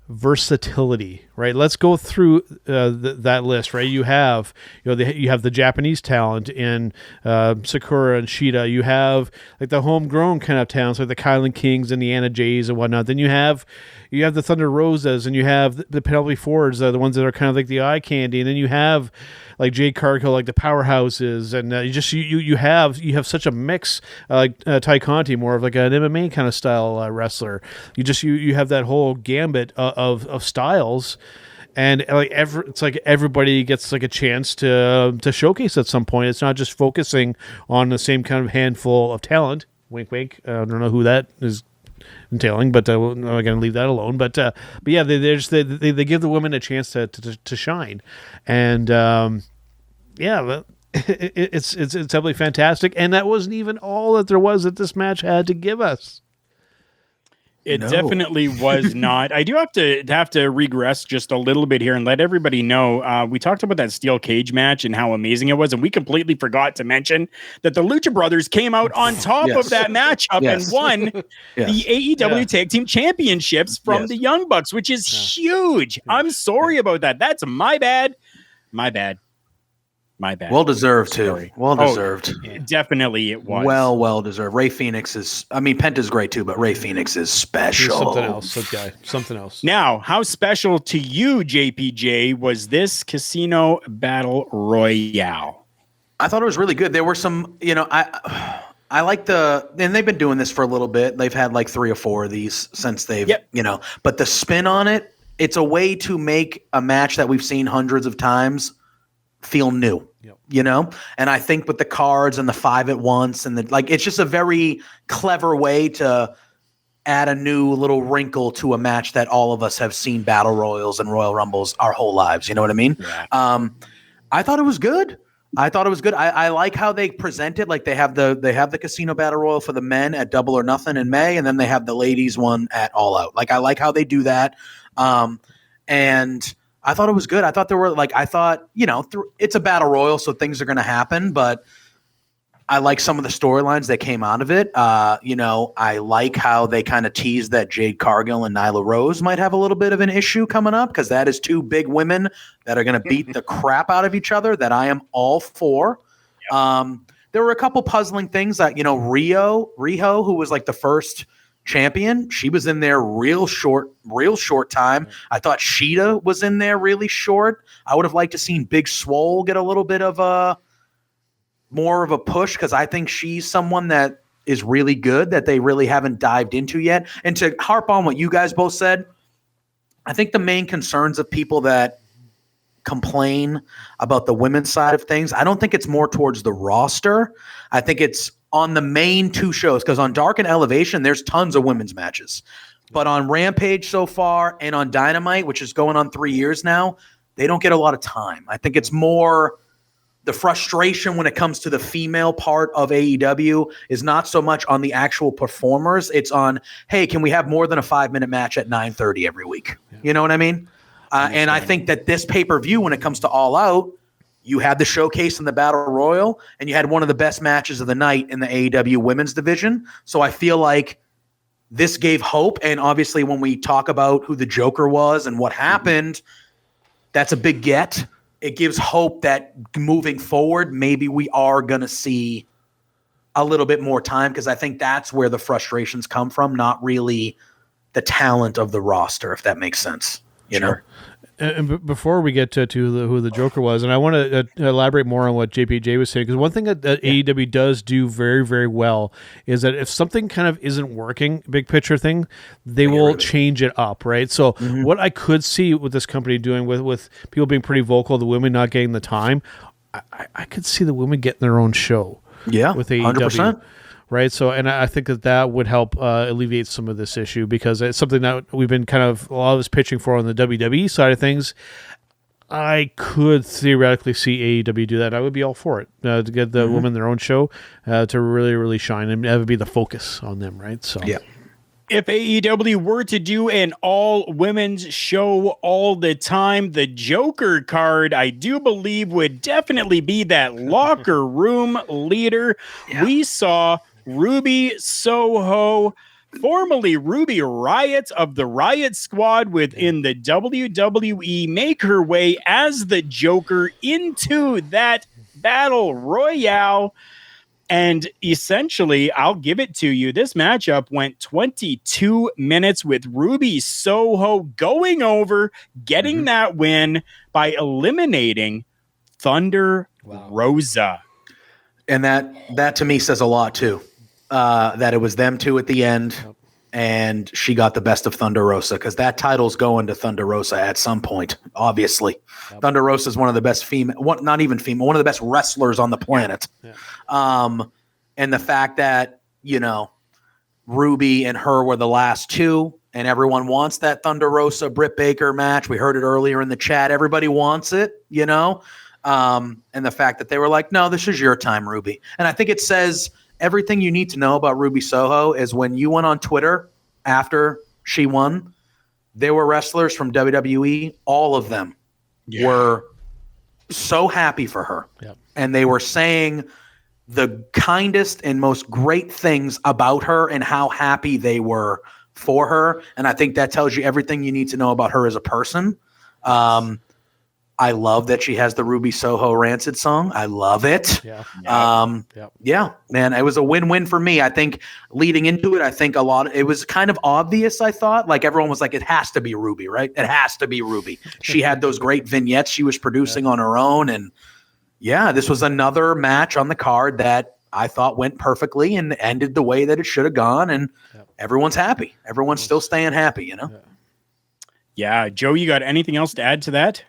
versatility. Right? Let's go through that list. Right? You have the Japanese talent in Sakura and Shida. You have like the homegrown kind of talents, like the Kylan Kings and the Anna Jays and whatnot. Then you have the Thunder Rosas, and you have the Penelope Fords, the ones that are kind of like the eye candy, and then you have like Jade Cargill, like the powerhouses, and you have such a mix, like Ty Conti, more of like an MMA kind of style wrestler. You have that whole gambit of styles, and like it's like everybody gets like a chance to showcase at some point. It's not just focusing on the same kind of handful of talent. Wink, wink. I don't know who that is entailing, but I'm going to leave that alone. But yeah, they give the women a chance to shine, and it's absolutely fantastic. And that wasn't even all that there was that this match had to give us. It definitely was not. I do have to regress just a little bit here and let everybody know. We talked about that steel cage match and how amazing it was, and we completely forgot to mention that the Lucha Brothers came out on top of that matchup and won the AEW Tag Team Championships from the Young Bucks, which is huge. I'm sorry about that. That's my bad. My bad. Well deserved too. Well deserved. Definitely it was. Well deserved. Ray Phoenix is, I mean, Penta's great too, but Ray Phoenix is special. He's something else, that guy. Something else. Now, how special to you, JPJ, was this Casino Battle Royale? I thought it was really good. There were some, I like and they've been doing this for a little bit. They've had like 3 or 4 of these since they've, but the spin on it, it's a way to make a match that we've seen hundreds of times feel new, and I think with the cards and the 5 at once and it's just a very clever way to add a new little wrinkle to a match that all of us have seen battle royals and Royal Rumbles our whole lives. You know what I mean? Yeah. I thought it was good. I like how they present it. Like they have the Casino Battle Royal for the men at Double or Nothing in May, and then they have the ladies one at All Out. Like I like how they do that. And I thought it was good. I thought it's a battle royal, so things are going to happen, but I like some of the storylines that came out of it. I like how they kind of teased that Jade Cargill and Nyla Rose might have a little bit of an issue coming up, because that is 2 big women that are going to beat the crap out of each other that I am all for. Yep. There were a couple puzzling things that, Riho, who was like the first champion, she was in there real short time. I thought Sheeta was in there really short. I would have liked to seen Big Swole get a little bit of more of a push, because I think she's someone that is really good that they really haven't dived into yet. And to harp on what you guys both said, I think the main concerns of people that complain about the women's side of things, I don't think it's more towards the roster. I think it's on the main 2 shows, because on Dark and Elevation, there's tons of women's matches. But on Rampage so far and on Dynamite, which is going on 3 years now, they don't get a lot of time. I think it's more the frustration when it comes to the female part of AEW is not so much on the actual performers. It's on, hey, can we have more than a 5-minute match at 9:30 every week? Yeah. You know what I mean? And I think that this pay-per-view, when it comes to All Out, you had the showcase in the Battle Royal, and you had one of the best matches of the night in the AEW women's division. So I feel like this gave hope. And obviously when we talk about who the Joker was and what happened, that's a big get. It gives hope that moving forward, maybe we are going to see a little bit more time, because I think that's where the frustrations come from, not really the talent of the roster, if that makes sense. You know? And before we get to who the Joker was, and I want to elaborate more on what JPJ was saying, because one thing that AEW does do very, very well is that if something kind of isn't working, big picture thing, they will change it up, right? So what I could see with this company doing with people being pretty vocal, the women not getting the time, I could see the women getting their own show. Yeah, with AEW. 100%. Right. So, and I think that would help alleviate some of this issue, because it's something that we've been kind of a lot of us pitching for on the WWE side of things. I could theoretically see AEW do that. I would be all for it, to get the women their own show, to really, really shine, and that would be the focus on them. Right. So, yeah. If AEW were to do an all-women's show all the time, the Joker card, I do believe, would definitely be that locker room leader. Yeah. We saw Ruby Soho, formerly Ruby Riott of the Riott Squad within the WWE, make her way as the Joker into that battle royale. And essentially, I'll give it to you, this matchup went 22 minutes with Ruby Soho going over, getting that win by eliminating Thunder Rosa. And that to me says a lot too. That it was them 2 at the end, and she got the best of Thunder Rosa, because that title's going to Thunder Rosa at some point, obviously. Yep. Thunder Rosa is one of the best one of the best wrestlers on the planet. Yeah. And the fact that, Ruby and her were the last 2, and everyone wants that Thunder Rosa Britt Baker match. We heard it earlier in the chat. Everybody wants it, and the fact that they were like, no, this is your time, Ruby. And I think it says everything you need to know about Ruby Soho is when you went on Twitter after she won, there were wrestlers from WWE, all of them were so happy for her. Yep. And they were saying the kindest and most great things about her and how happy they were for her. And I think that tells you everything you need to know about her as a person. I love that she has the Ruby Soho Rancid song. I love it. Yeah. Yeah, man, it was a win-win for me. I think leading into it, it was kind of obvious, I thought. Like everyone was like, it has to be Ruby, right? It has to be Ruby. She had those great vignettes she was producing on her own. And yeah, this was another match on the card that I thought went perfectly and ended the way that it should have gone. And everyone's happy. Everyone's still staying happy, you know? Yeah. Joe, you got anything else to add to that?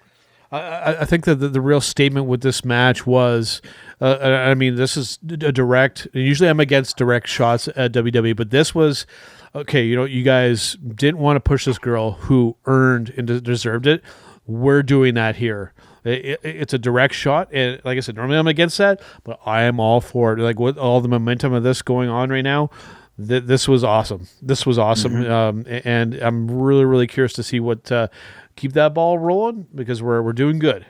I think that the real statement with this match was, I mean, this is a direct. Usually, I'm against direct shots at WWE, but this was okay. You know, you guys didn't want to push this girl who earned and deserved it. We're doing that here. It's a direct shot, and like I said, normally I'm against that, but I am all for it. Like with all the momentum of this going on right now. This was awesome. This was awesome, and I'm really, really curious to see what. Keep that ball rolling because we're doing good.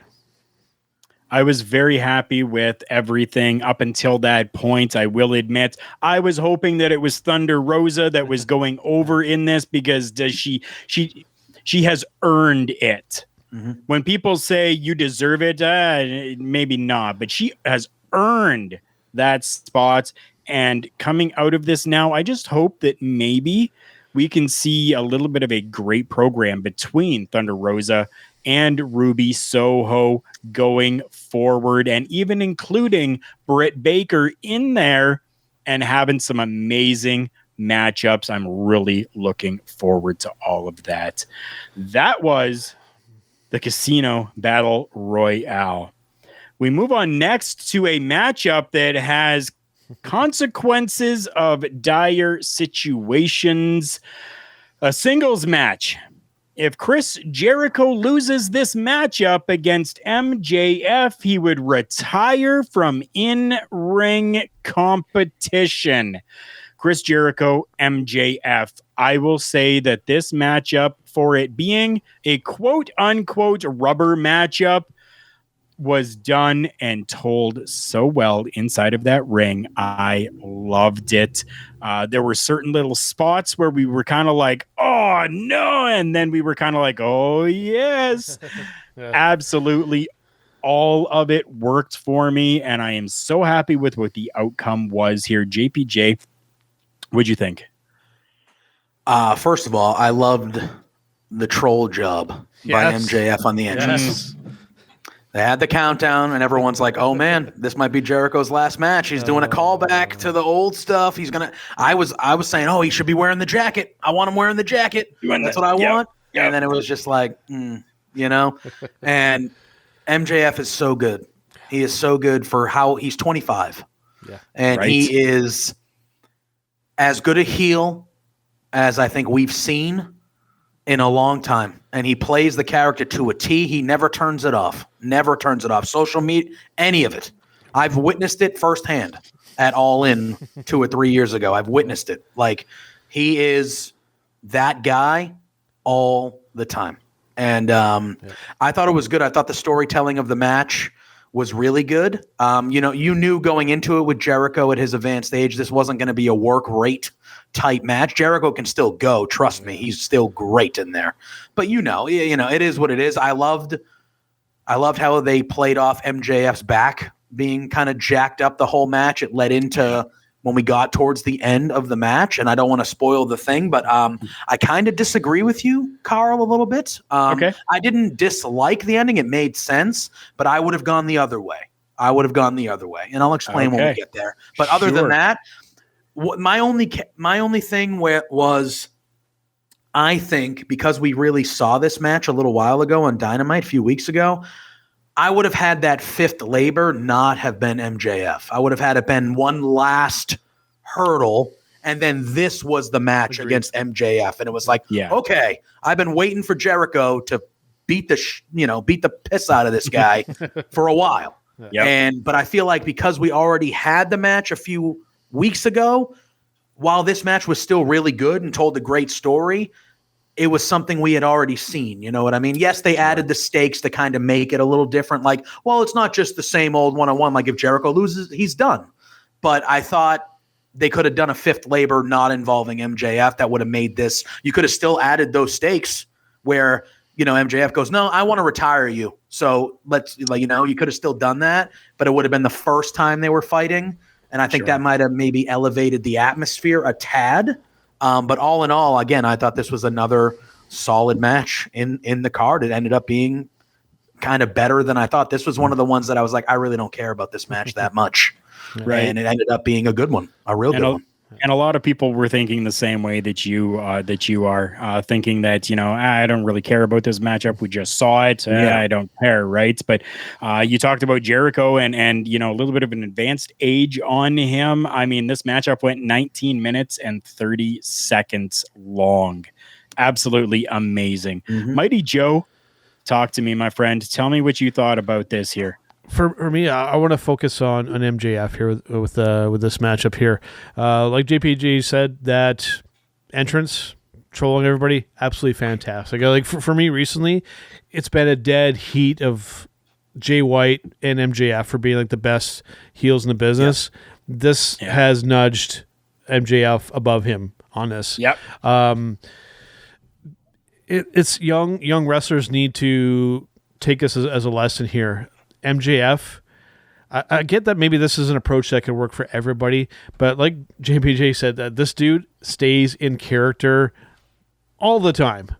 I was very happy with everything up until that point. I will admit, I was hoping that it was Thunder Rosa that was going over in this because she has earned it. When people say you deserve it, maybe not, but she has earned that spot. And coming out of this now, I just hope that maybe we can see a little bit of a great program between Thunder Rosa and Ruby Soho going forward, and even including Britt Baker in there and having some amazing matchups. I'm really looking forward to all of that. That was the Casino Battle Royale. We move on next to a matchup that has consequences of dire situations. A singles match. If Chris Jericho loses this matchup against MJF, he would retire from in-ring competition. Chris Jericho, MJF. I will say that this matchup, for it being a quote-unquote rubber matchup, was done and told so well inside of that ring. I loved it. There were certain little spots where we were kind of like, oh no, and then we were kind of like, oh yes. Absolutely all of it worked for me, and I am so happy with what the outcome was here. JPJ, what'd you think? First of all, I loved the troll job by MJF on the entrance. They had the countdown, and everyone's like, "Oh man, this might be Jericho's last match. He's doing a callback to the old stuff. He's gonna." I was saying, "Oh, he should be wearing the jacket. I want him wearing the jacket. That's what I want." Yep. And then it was just like, you know. And MJF is so good. He is so good for how he's 25, and he is as good a heel as I think we've seen in a long time. And he plays the character to a T. He never turns it off. Never turns it off. Social media, any of it. I've witnessed it firsthand at All In 2 or 3 years ago. I've witnessed it. Like, he is that guy all the time. And I thought it was good. I thought the storytelling of the match was really good. You know, you knew going into it with Jericho at his advanced age, this wasn't going to be a work rate type match. Jericho can still go. Trust me, he's still great in there. But you know, it is what it is. I loved how they played off MJF's back being kind of jacked up the whole match. It led into when we got towards the end of the match, and I don't want to spoil the thing, but I kind of disagree with you, Karl, a little bit. Okay. I didn't dislike the ending. It made sense, but I would have gone the other way. And I'll explain when we get there. But other than that, my only thing was, I think because we really saw this match a little while ago on Dynamite a few weeks ago, I would have had that fifth labor not have been MJF. I would have had it been one last hurdle, and then this was the match against MJF, and it was like, okay, I've been waiting for Jericho to beat the piss out of this guy for a while. But I feel like because we already had the match a few weeks ago, while this match was still really good and told a great story, it was something we had already seen. You know what I mean? Yes, they added the stakes to kind of make it a little different. Like, well, it's not just the same old one-on-one. Like if Jericho loses, he's done. But I thought they could have done a fifth labor not involving MJF that would have made this. You could have still added those stakes where, you know, MJF goes, no, I want to retire you. So let's, like, you know, you could have still done that, but it would have been the first time they were fighting. And I think that might have maybe elevated the atmosphere a tad. But all in all, again, I thought this was another solid match in the card. It ended up being kind of better than I thought. This was one of the ones that I was like, I really don't care about this match that much. Right. And it ended up being a good one, a real good one. And a lot of people were thinking the same way that you are, thinking that, you know, I don't really care about this matchup. We just saw it. I don't care, right? But you talked about Jericho and, you know, a little bit of an advanced age on him. I mean, this matchup went 19 minutes and 30 seconds long. Absolutely amazing. Mighty Joe, talk to me, my friend. Tell me what you thought about this here. For me, I want to focus on MJF here with this matchup here. Like JPG said, that entrance, trolling everybody, absolutely fantastic. Like for me recently, it's been a dead heat of Jay White and MJF for being like the best heels in the business. This has nudged MJF above him on this. It's young wrestlers need to take this as a lesson here. MJF, I get that maybe this is an approach that could work for everybody, but like JPJ said, that this dude stays in character all the time,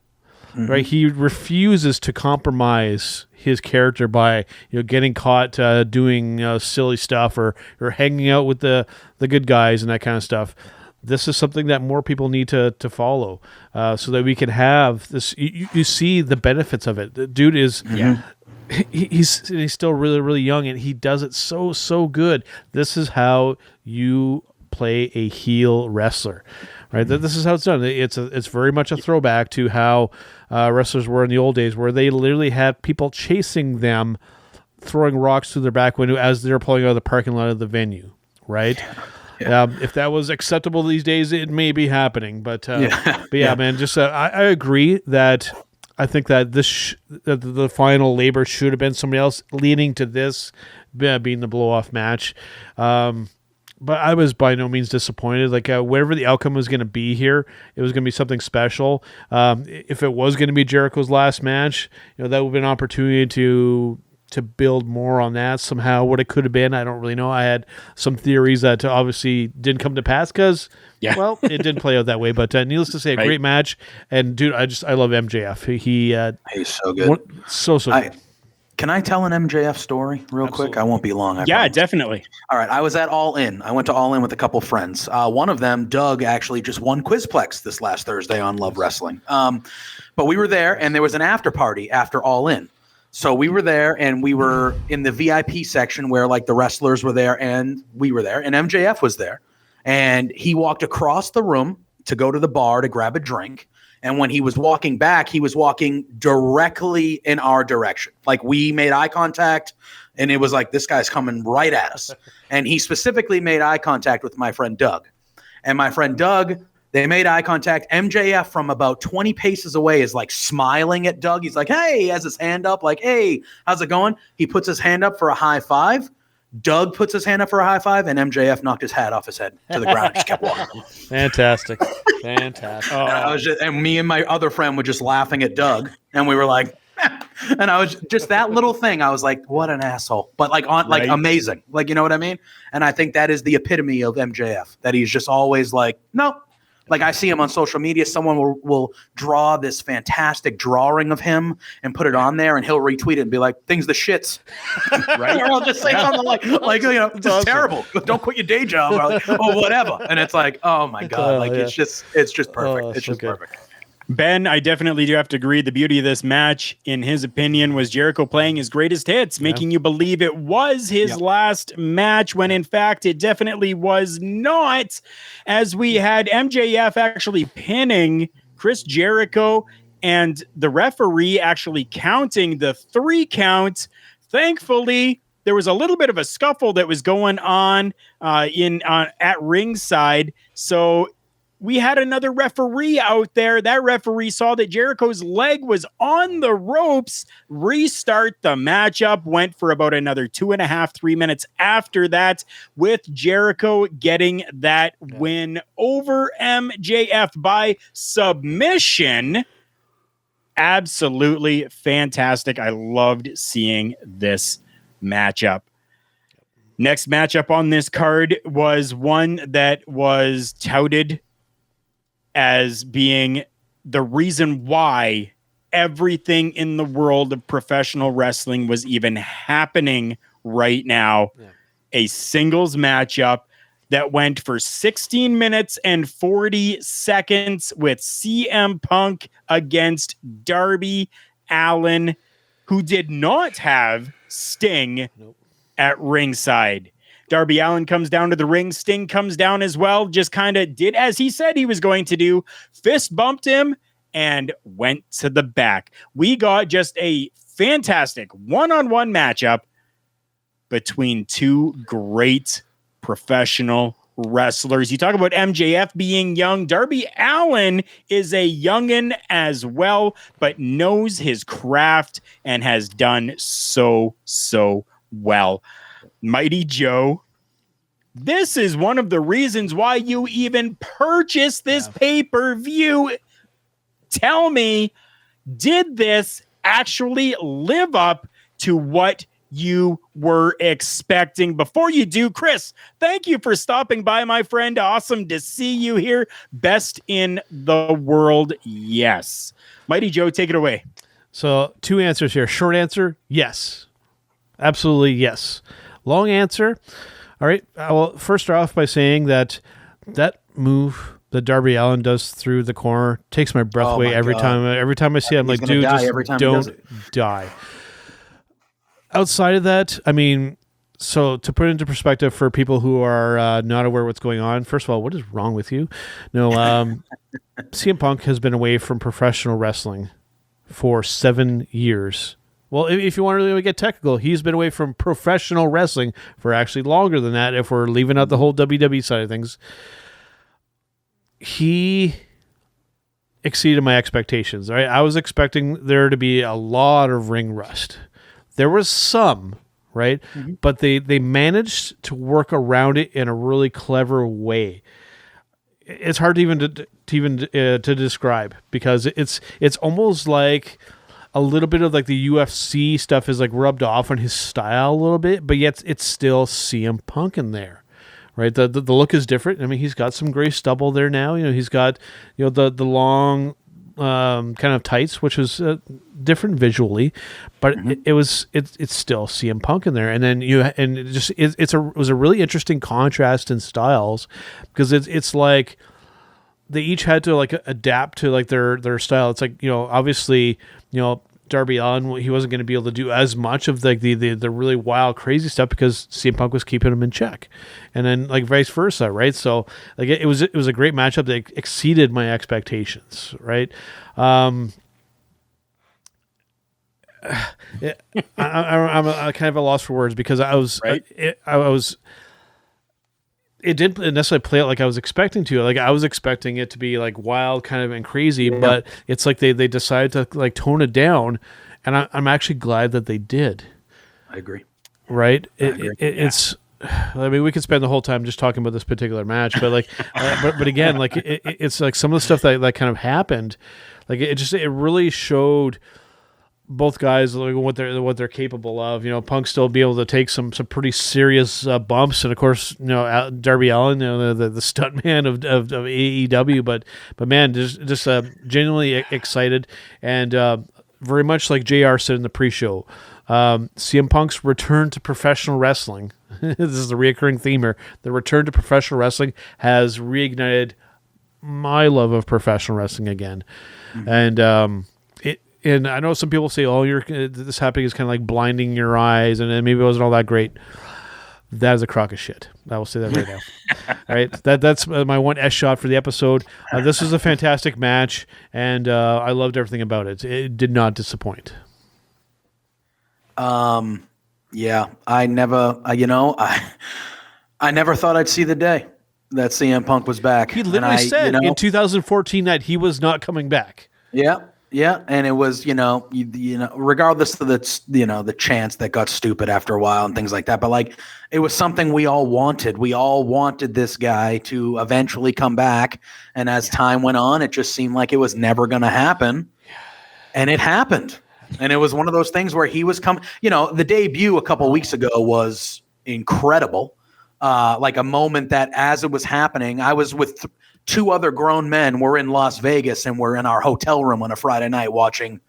right? He refuses to compromise his character by, you know, getting caught doing silly stuff or hanging out with the good guys and that kind of stuff. This is something that more people need to follow, so that we can have this. You see the benefits of it. The dude is he's still really, really young, and he does it so good. This is how you play a heel wrestler, right? This is how it's done. It's very much a throwback to how wrestlers were in the old days, where they literally had people chasing them, throwing rocks through their back window as they're pulling out of the parking lot of the venue, right? If that was acceptable these days, it may be happening, but man, just I agree that I think that the final labor should have been somebody else, leading to this being the blow-off match. But I was by no means disappointed. Like whatever the outcome was going to be here, it was going to be something special. If it was going to be Jericho's last match, you know, that would be an opportunity to build more on that somehow. What it could have been, I don't really know. I had some theories that obviously didn't come to pass because, well, it didn't play out that way. But needless to say, a great match. And dude, I love MJF. He's so good. So good. Can I tell an MJF story real quick? I won't be long. I promise. Definitely. All right. I was at All In. I went to All In with a couple friends. One of them, Doug, actually just won Quizplex this last Thursday on Love Wrestling. But we were there, and there was an after party after All In. So we were there, and we were in the VIP section where like the wrestlers were there, and we were there, and MJF was there. And he walked across the room to go to the bar to grab a drink. And when he was walking back, he was walking directly in our direction. Like we made eye contact, and it was like, this guy's coming right at us. And he specifically made eye contact with my friend Doug. And my friend Doug, they made eye contact. MJF from about 20 paces away is like smiling at Doug. He's like, hey, he has his hand up like, hey, how's it going? He puts his hand up for a high five. Doug puts his hand up for a high five, and MJF knocked his hat off his head to the ground and just kept walking. Fantastic. And me and my other friend were just laughing at Doug, and we were like, and I was just that little thing. I was like, what an asshole, but like amazing. Like, you know what I mean? And I think that is the epitome of MJF, that he's just always like, no. Like I see him on social media, someone will draw this fantastic drawing of him and put it on there, and he'll retweet it and be like, "Things the shits," right? Or he'll just say something like you know, it's awesome. Terrible. Don't quit your day job, or whatever. And it's like, oh my god, it's just perfect. It's just perfect. Ben, I definitely do have to agree. The beauty of this match, in his opinion, was Jericho playing his greatest hits, making you believe it was his last match, when in fact it definitely was not, as we had MJF actually pinning Chris Jericho and the referee actually counting the 3 count. Thankfully, there was a little bit of a scuffle that was going on at ringside. So we had another referee out there. That referee saw that Jericho's leg was on the ropes. Restart the matchup. Went for about another 2.5, 3 minutes after that, with Jericho getting that win over MJF by submission. Absolutely fantastic. I loved seeing this matchup. Next matchup on this card was one that was touted as being the reason why everything in the world of professional wrestling was even happening right now. Yeah. A singles matchup that went for 16 minutes and 40 seconds with CM Punk against Darby Allin, who did not have Sting at ringside. Darby Allin comes down to the ring. Sting comes down as well. Just kind of did as he said he was going to do. Fist bumped him and went to the back. We got just a fantastic one-on-one matchup between two great professional wrestlers. You talk about MJF being young. Darby Allin is a youngin as well, but knows his craft and has done so well. Mighty Joe, this is one of the reasons why you even purchased this pay-per-view. Tell me, did this actually live up to what you were expecting? Before you do, Chris, thank you for stopping by, my friend. Awesome to see you here. Best in the world. Yes. Mighty Joe, take it away. So 2 answers here. Short answer, yes. Absolutely yes. Long answer. All right. I will first start off by saying that move that Darby Allin does through the corner takes my breath away every time. Every time I see it, I'm like, dude, just don't die. Outside of that, I mean, so to put it into perspective for people who are not aware what's going on, first of all, what is wrong with you? No, CM Punk has been away from professional wrestling for 7 years. Well, if you want to really get technical, he's been away from professional wrestling for actually longer than that, if we're leaving out the whole WWE side of things. He exceeded my expectations. Right? I was expecting there to be a lot of ring rust. There was some, right? Mm-hmm. But they managed to work around it in a really clever way. It's hard to describe, because it's almost like a little bit of like the UFC stuff is like rubbed off on his style a little bit, but yet it's still CM Punk in there, right? The look is different. I mean, he's got some gray stubble there now. You know, he's got, you know, the long kind of tights, which is different visually, but it's still CM Punk in there. And then it was a really interesting contrast in styles, because it's like they each had to like adapt to like their style. It's like, you know, obviously, you know, Darby Allin, he wasn't going to be able to do as much of like the really wild, crazy stuff, because CM Punk was keeping him in check, and then like vice versa, right? So like it was a great matchup that exceeded my expectations, right? I'm kind of a loss for words, because I was it didn't necessarily play out like I was expecting to. Like I was expecting it to be like wild, kind of and crazy, but it's like they decided to like tone it down, and I'm actually glad that they did. I agree. Right? It's. I mean, we could spend the whole time just talking about this particular match, but like, but again, like it's like some of the stuff that kind of happened, like it really showed both guys like what they're capable of. You know, Punk still be able to take some pretty serious bumps, and of course, you know, Darby Allin, you know, the stuntman of AEW, but man, just genuinely excited, and very much like JR said in the pre-show, CM Punk's return to professional wrestling. This is a reoccurring theme here. The return to professional wrestling has reignited my love of professional wrestling again, and And I know some people say, "Oh, this happening is kind of like blinding your eyes, and maybe it wasn't all that great." That is a crock of shit. I will say that right now. All right, that's my one S shot for the episode. This was a fantastic match, and I loved everything about it. It did not disappoint. Yeah, I never thought I'd see the day. that CM Punk was back. He literally said in 2014 that he was not coming back. Yeah. Yeah, and it was, regardless of the chance that got stupid after a while and things like that, but like it was something we all wanted. We all wanted this guy to eventually come back, and as time went on, it just seemed like it was never going to happen, and it happened. And it was one of those things where he was coming. The debut a couple of weeks ago was incredible, like a moment that as it was happening, I was with two other grown men. We're in Las Vegas and we're in our hotel room on a Friday night watching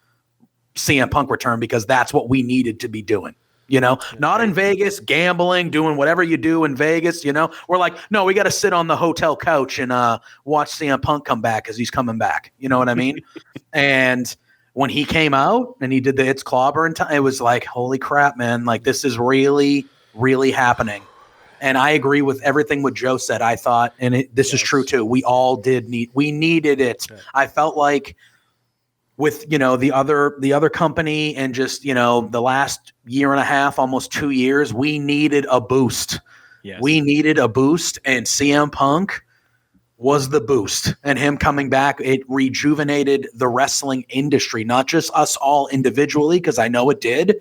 CM Punk return because that's what we needed to be doing. Not in Vegas, gambling, doing whatever you do in Vegas. We're like, no, we got to sit on the hotel couch and watch CM Punk come back because he's coming back. You know what I mean? And when he came out and he did the It's Clobber, it was like, holy crap, man! Like this is really, really happening. And I agree with everything what Joe said. I thought, and this is true too. We all we needed it. Okay. I felt like with, the other company and just, the last year and a half, almost 2 years, we needed a boost. Yes. We needed a boost, and CM Punk was the boost. And him coming back, it rejuvenated the wrestling industry, not just us all individually, because I know it did.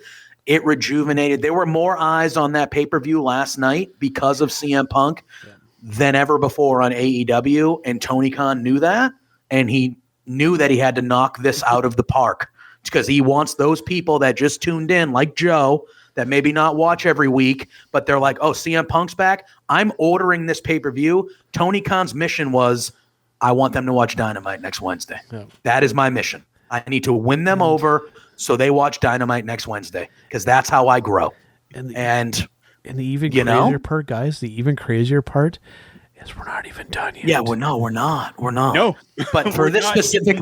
It rejuvenated. There were more eyes on that pay-per-view last night because of CM Punk than ever before on AEW, and Tony Khan knew that, and he knew that he had to knock this out of the park because he wants those people that just tuned in, like Joe, that maybe not watch every week, but they're like, oh, CM Punk's back? I'm ordering this pay-per-view. Tony Khan's mission was, I want them to watch Dynamite next Wednesday. Yeah. That is my mission. I need to win them over so they watch Dynamite next Wednesday because that's how I grow. And the even crazier part, guys, the even crazier part is we're not even done yet. Yeah, we're not. No. But for this specific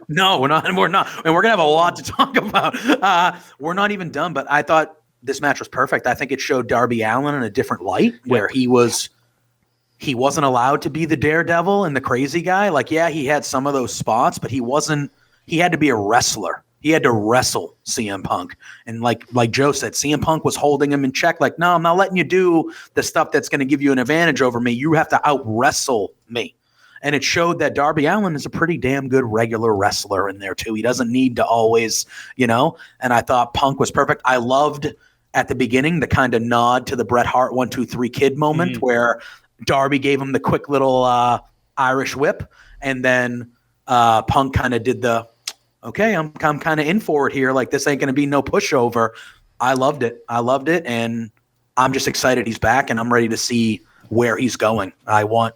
no, we're not. And we're going to have a lot to talk about. We're not even done, but I thought this match was perfect. I think it showed Darby Allin in a different light where he wasn't allowed to be the daredevil and the crazy guy. Like, yeah, he had some of those spots, but he had to be a wrestler. He had to wrestle CM Punk. And like Joe said, CM Punk was holding him in check. Like, no, I'm not letting you do the stuff that's going to give you an advantage over me. You have to out-wrestle me. And it showed that Darby Allin is a pretty damn good regular wrestler in there, too. He doesn't need to always, and I thought Punk was perfect. I loved at the beginning the kind of nod to the Bret Hart 1, 2, 3 kid moment where Darby gave him the quick little Irish whip. And then Punk kind of did the, okay, I'm kind of in for it here. Like, this ain't going to be no pushover. I loved it. And I'm just excited he's back, and I'm ready to see where he's going. I want,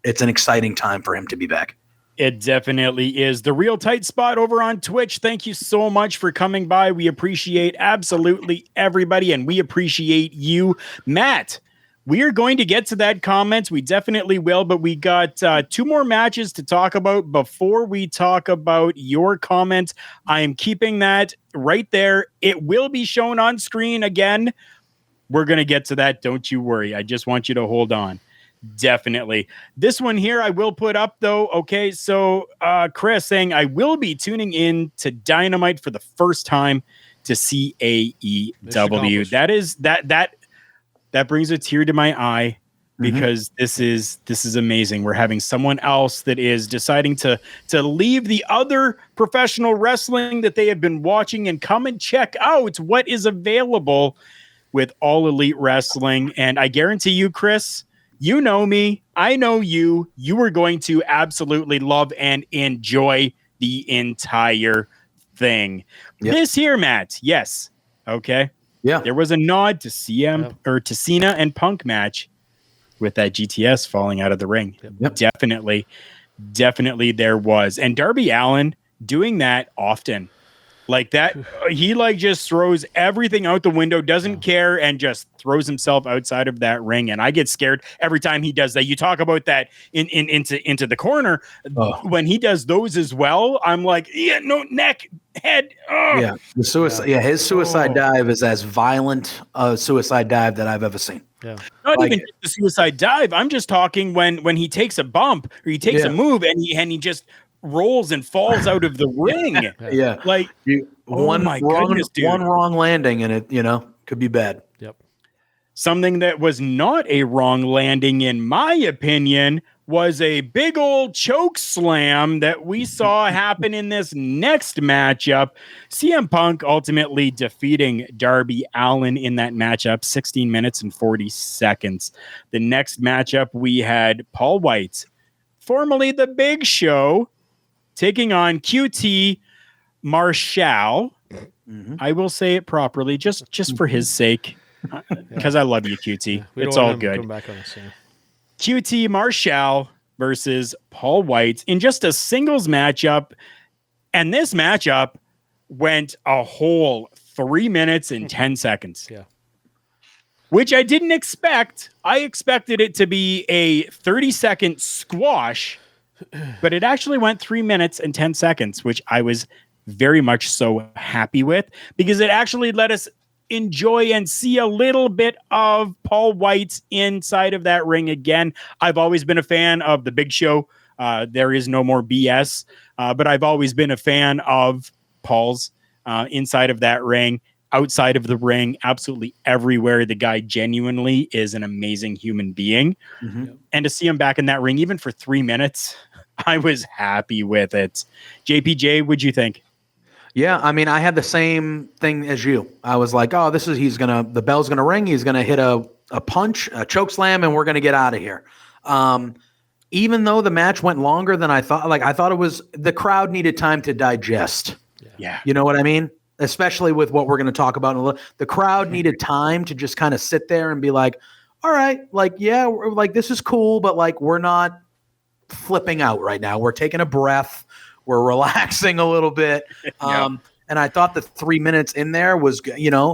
it's an exciting time for him to be back. It definitely is. The Real Tight Spot over on Twitch. Thank you so much for coming by. We appreciate absolutely everybody, and we appreciate you. Matt, we are going to get to that comment. We definitely will, but we got 2 more matches to talk about before we talk about your comment. I am keeping that right there. It will be shown on screen again. We're going to get to that. Don't you worry. I just want you to hold on. Definitely. This one here I will put up, though. Okay, so Chris saying, I will be tuning in to Dynamite for the first time to see AEW. That brings a tear to my eye because this is amazing. We're having someone else that is deciding to leave the other professional wrestling that they have been watching and come and check out what is available with All Elite Wrestling. And I guarantee you, Chris, you know me, I know you are going to absolutely love and enjoy the entire thing. Yep. This here, Matt, yes. Okay. Yeah, there was a nod to CM or to Cena and Punk match with that GTS falling out of the ring. Yep. Definitely there was. And Darby Allin doing that often. Like that, he just throws everything out the window, doesn't care, and just throws himself outside of that ring. And I get scared every time he does that. You talk about that into the corner. When he does those as well, I'm like, neck, head. Yeah, the suicide. Yeah, his suicide dive is as violent a suicide dive that I've ever seen. Yeah, not even the suicide dive. I'm just talking when he takes a bump or he takes a move and he just rolls and falls out of the ring. Yeah. Like one wrong landing and it, could be bad. Yep. Something that was not a wrong landing, in my opinion, was a big old choke slam that we saw happen in this next matchup. CM Punk ultimately defeating Darby Allin in that matchup, 16 minutes and 40 seconds. The next matchup, we had Paul White, formerly The Big Show, taking on QT Marshall. I will say it properly, just for his sake, because I love you, QT. Yeah, it's all good. Come back on this, yeah. QT Marshall versus Paul White in just a singles matchup. And this matchup went a whole 3 minutes and 10 seconds. Yeah. Which I didn't expect. I expected it to be a 30-second squash, but it actually went 3 minutes and 10 seconds, which I was very much so happy with, because it actually let us enjoy and see a little bit of Paul White inside of that ring again. I've always been a fan of The Big Show. There is no more BS, but I've always been a fan of Paul's inside of that ring, outside of the ring, absolutely everywhere. The guy genuinely is an amazing human being. And to see him back in that ring, even for 3 minutes, I was happy with it. JPJ, what'd you think? Yeah, I mean, I had the same thing as you. I was like, oh, the bell's gonna ring. He's gonna hit a punch, a choke slam, and we're gonna get out of here. Even though the match went longer than I thought, I thought it was, the crowd needed time to digest. Yeah. You know what I mean? Especially with what we're going to talk about in a little. The crowd needed time to just kind of sit there and be like, all right, this is cool, but we're not flipping out right now. We're taking a breath. We're relaxing a little bit. And I thought the 3 minutes in there was, Paul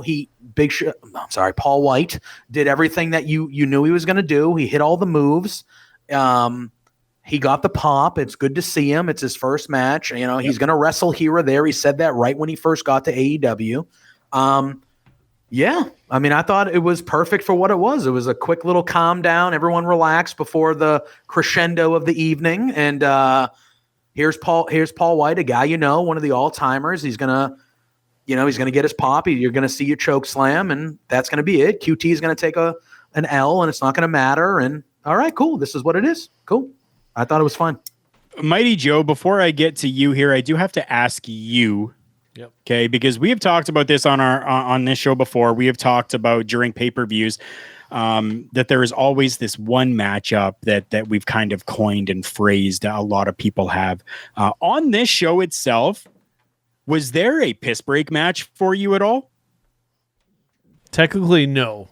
White did everything that you knew he was going to do. He hit all the moves. He got the pop. It's good to see him. It's his first match. He's going to wrestle here or there. He said that right when he first got to AEW. I mean, I thought it was perfect for what it was. It was a quick little calm down. Everyone relaxed before the crescendo of the evening. And here's Paul White, a guy, one of the all-timers. He's going to get his pop. You're going to see a choke slam, and that's going to be it. QT is going to take an L, and it's not going to matter. And all right, cool. This is what it is. Cool. I thought it was fun. Mighty Joe, before I get to you here, I do have to ask you, okay, because we have talked about this on this show before. We have talked about during pay-per-views that there is always this one matchup that we've kind of coined and phrased. A lot of people have. On this show itself, was there a piss break match for you at all? Technically, no.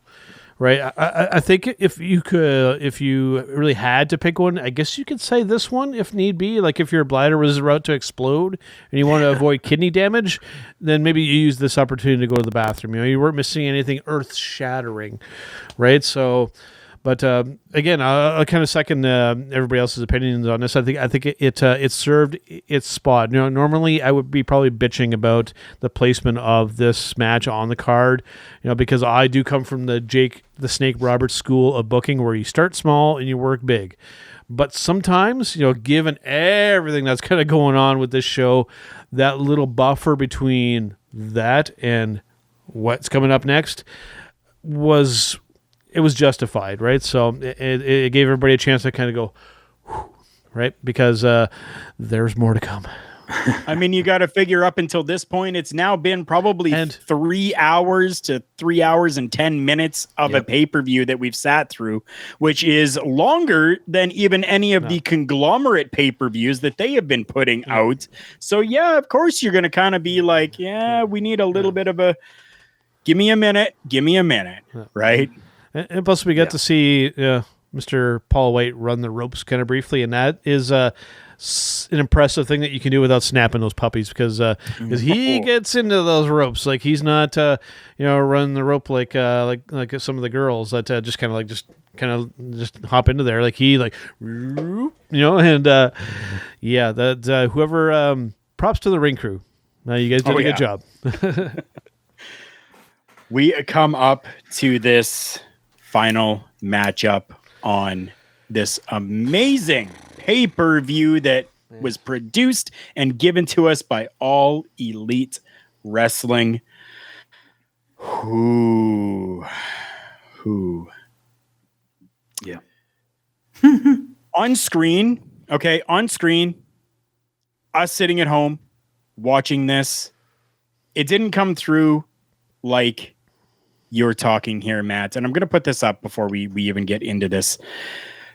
Right. I think if you really had to pick one, I guess you could say this one if need be. Like if your bladder was about to explode and you want to avoid kidney damage, then maybe you use this opportunity to go to the bathroom. You weren't missing anything earth shattering, right? So, but again, I'll kind of second everybody else's opinions on this. I think it served its spot. Normally I would be probably bitching about the placement of this match on the card, because I do come from the Jake the Snake Roberts school of booking, where you start small and you work big. But sometimes, given everything that's kind of going on with this show, that little buffer between that and what's coming up next was justified, right? So it gave everybody a chance to kind of go, whew, right? Because there's more to come. I mean, you got to figure up until this point, it's now been probably 3 hours to 3 hours and 10 minutes of a pay-per-view that we've sat through, which is longer than even any of the conglomerate pay-per-views that they have been putting out. So yeah, of course you're going to kind of be like, we need a little bit of a, give me a minute, right? And plus we got to see Mr. Paul White run the ropes kind of briefly, and that is an impressive thing that you can do without snapping those puppies, because he gets into those ropes. Like he's not running the rope like some of the girls that just hop into there. Like he whoever props to the ring crew. You guys did a good job. We come up to this final matchup on this amazing pay-per-view that was produced and given to us by All Elite Wrestling. Who Who? Yeah. On screen, us sitting at home watching this, it didn't come through like you're talking here, Matt. And I'm going to put this up before we even get into this.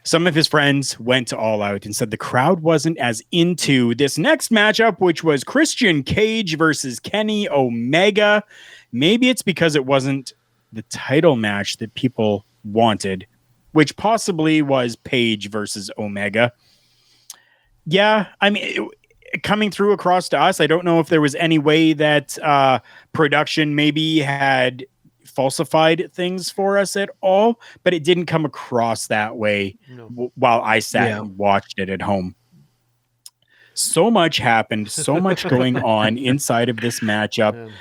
Some of his friends went to All Out and said the crowd wasn't as into this next matchup, which was Christian Cage versus Kenny Omega. Maybe it's because it wasn't the title match that people wanted, which possibly was Page versus Omega. Yeah, I mean, coming through across to us, I don't know if there was any way that production maybe had falsified things for us at all, but it didn't come across that way while I sat and watched it at home. So much happened, so much going on inside of this matchup. Yeah.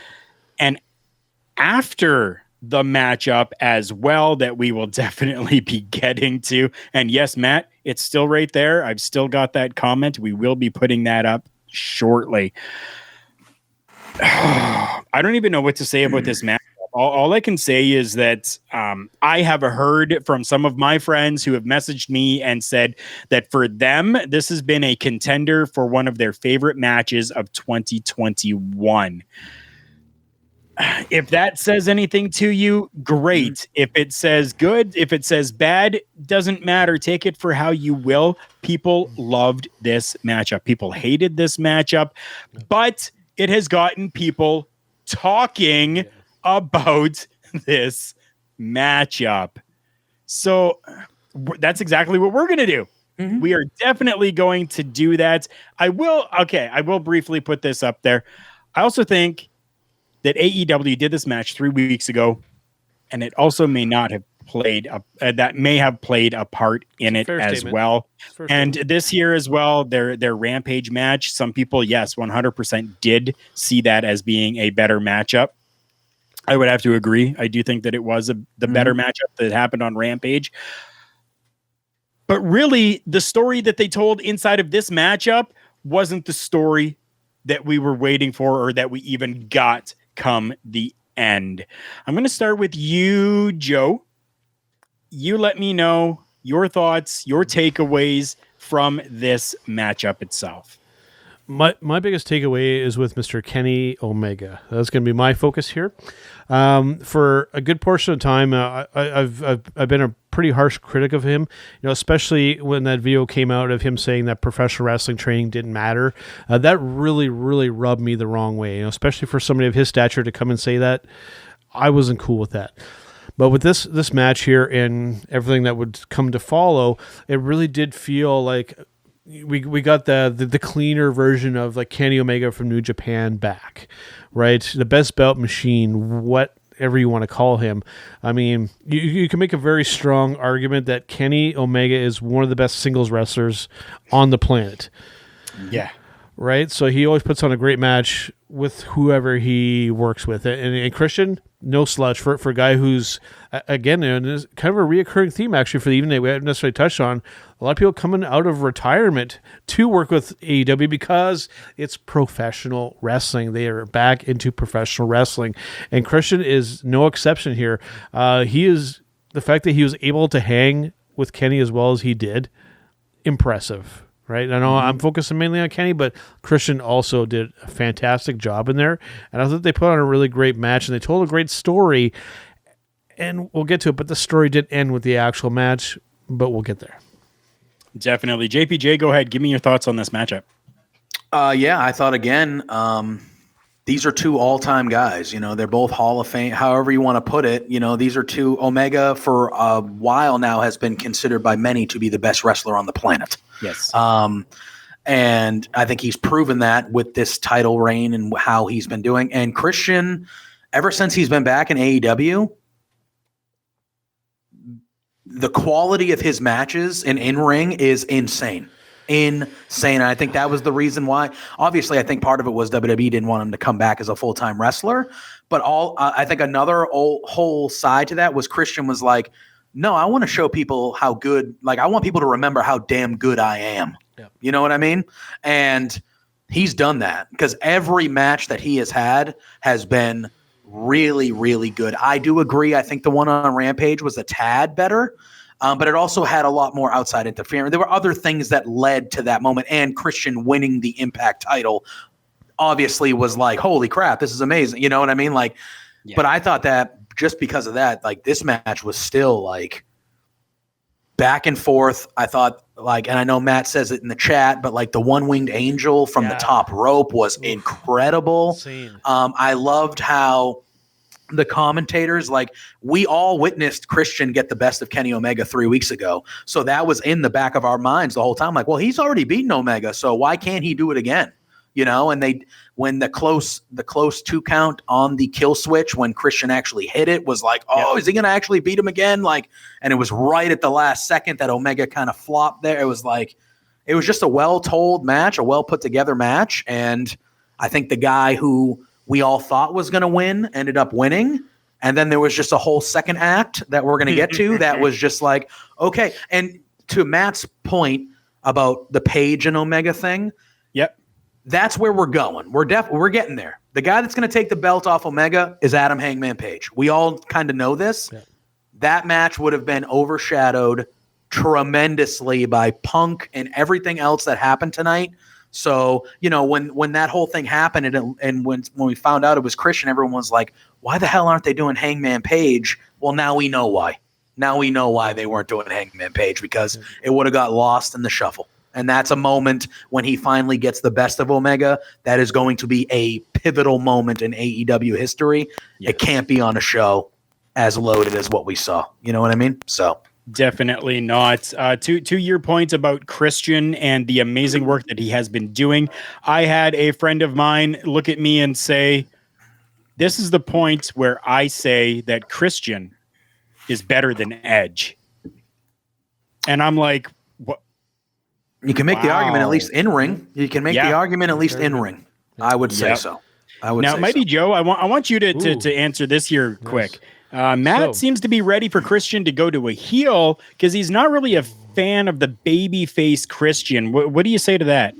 And after the matchup as well, that we will definitely be getting to. And yes, Matt, it's still right there. I've still got that comment. We will be putting that up shortly. I don't even know what to say about this match. All I can say is that I have heard from some of my friends who have messaged me and said that for them, this has been a contender for one of their favorite matches of 2021. If that says anything to you, great. If it says good, if it says bad, doesn't matter. Take it for how you will. People loved this matchup. People hated this matchup, but it has gotten people talking about this matchup. So that's exactly what we're going to do. Mm-hmm. We are definitely going to do that. I will briefly put this up there. I also think that AEW did this match 3 weeks ago, and it also may not have played that may have played a part in it as well. And this year as well, their Rampage match, some people, yes, 100% did see that as being a better matchup. I would have to agree. I do think that it was the better matchup that happened on Rampage. But really, the story that they told inside of this matchup wasn't the story that we were waiting for or that we even got come the end. I'm going to start with you, Joe. You let me know your thoughts, your takeaways from this matchup itself. My biggest takeaway is with Mr. Kenny Omega. That's going to be my focus here. For a good portion of time, I've been a pretty harsh critic of him. Especially when that video came out of him saying that professional wrestling training didn't matter. That really, really rubbed me the wrong way. Especially for somebody of his stature to come and say that, I wasn't cool with that. But with this match here and everything that would come to follow, it really did feel like we got the cleaner version of like Kenny Omega from New Japan back, right? The best belt machine, whatever you want to call him. I mean, you can make a very strong argument that Kenny Omega is one of the best singles wrestlers on the planet. Yeah. Right? So he always puts on a great match with whoever he works with. And Christian, no slouch for a guy who's, again, and it's kind of a reoccurring theme actually for the evening that we haven't necessarily touched on. A lot of people coming out of retirement to work with AEW because it's professional wrestling. They are back into professional wrestling. And Christian is no exception here. The fact that he was able to hang with Kenny as well as he did, impressive. Right, I know I'm focusing mainly on Kenny, but Christian also did a fantastic job in there, and I thought they put on a really great match, and they told a great story, and we'll get to it. But the story did end with the actual match, but we'll get there. Definitely, JPJ, go ahead, give me your thoughts on this matchup. Yeah, I thought again, these are two all-time guys. They're both Hall of Fame, however you want to put it. These are two. Omega for a while now has been considered by many to be the best wrestler on the planet. Yes. And I think he's proven that with this title reign and how he's been doing. And Christian, ever since he's been back in AEW, the quality of his matches and in-ring is insane. Insane. And I think that was the reason why. Obviously, I think part of it was WWE didn't want him to come back as a full-time wrestler. But I think another whole side to that was Christian was like, no, I want to show people how good, like I want people to remember how damn good I am. Yep. You know what I mean? And he's done that because every match that he has had has been really, really good. I do agree. I think the one on Rampage was a tad better, but it also had a lot more outside interference. There were other things that led to that moment, and Christian winning the Impact title obviously was like, holy crap, this is amazing. You know what I mean? Like, yeah. But I thought that just because of that, like this match was still like back and forth. I thought like, and I know Matt says it in the chat, but like the one-winged angel from the top rope was incredible. I loved how the commentators, like we all witnessed Christian get the best of Kenny Omega 3 weeks ago. So that was in the back of our minds the whole time. Like, well, he's already beaten Omega, so why can't he do it again? You know, and when the close 2 count on the kill switch, when Christian actually hit it, was like, oh, is he going to actually beat him again? Like, and it was right at the last second that Omega kind of flopped there. It was like, it was just a well-told match, a well-put-together match. And I think the guy who we all thought was going to win ended up winning. And then there was just a whole second act that we're going to get to that was just like, okay. And to Matt's point about the Page and Omega thing, that's where we're going. We're getting there. The guy that's going to take the belt off Omega is Adam Hangman Page. We all kind of know this. Yeah. That match would have been overshadowed tremendously by Punk and everything else that happened tonight. So, you know, when that whole thing happened and when we found out it was Christian, everyone was like, why the hell aren't they doing Hangman Page? Well, now we know why. Now we know why they weren't doing Hangman Page, because it would have got lost in the shuffle. And that's a moment when he finally gets the best of Omega. That is going to be a pivotal moment in AEW history. Yes. It can't be on a show as loaded as what we saw. You know what I mean? So definitely not. To your point about Christian and the amazing work that he has been doing, I had a friend of mine look at me and say, this is the point where I say that Christian is better than Edge. And I'm like, what? You can make the argument at least in ring. You can make the argument at least in ring. I would say so. Now, Mighty Joe, I want you to answer this here quick. Matt seems to be ready for Christian to go to a heel because he's not really a fan of the babyface Christian. What do you say to that?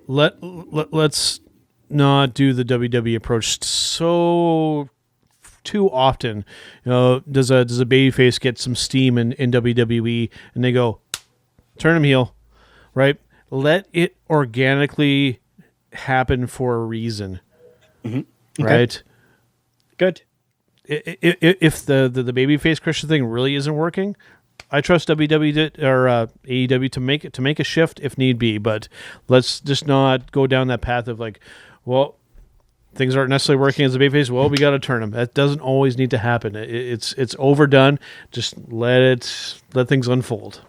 Let's not do the WWE approach so too often. You know, does a babyface get some steam in WWE and they go, turn him heel? Right? Let it organically happen for a reason. Mm-hmm. Okay. Right? Good. If the babyface Christian thing really isn't working, I trust WWE or AEW to make a shift if need be. But let's just not go down that path of like, well, things aren't necessarily working as a babyface. Well, we got to turn them. That doesn't always need to happen. It's overdone. Just let things unfold.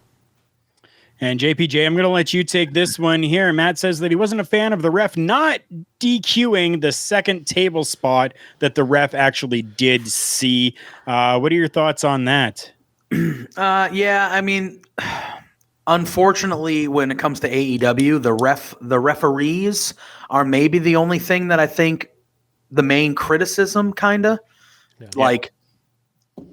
And JPJ, I'm going to let you take this one here. Matt says that he wasn't a fan of the ref not DQing the second table spot that the ref actually did see. What are your thoughts on that? Yeah, I mean, unfortunately, when it comes to AEW, the referees are maybe the only thing that I think the main criticism, kind of. Yeah. Like,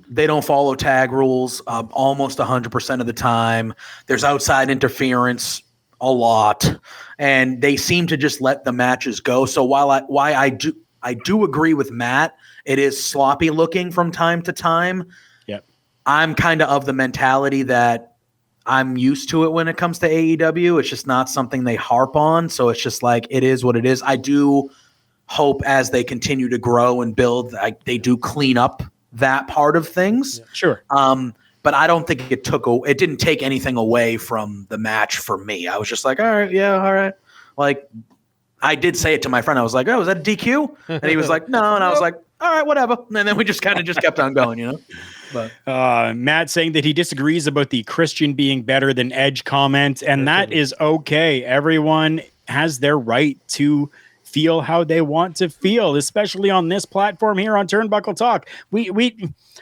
they don't follow tag rules almost 100% of the time. There's outside interference a lot, and they seem to just let the matches go. So while I do agree with Matt, it is sloppy looking from time to time. Yep. I'm kind of the mentality that I'm used to it when it comes to AEW. It's just not something they harp on. So it's just like, it is what it is. I do hope as they continue to grow and build, they do clean up that part of things. Yeah, sure. But I don't think it didn't take anything away from the match for me. I was just like, all right, yeah, all right. Like, I did say it to my friend. I was like, oh, is that a DQ? And he was like, no. And I was like, all right, whatever. And then we just kind of kept on going, you know? But Matt saying that he disagrees about the Christian being better than Edge comment, and that is okay. Everyone has their right to feel how they want to feel, especially on this platform here on Turnbuckle Talk. We're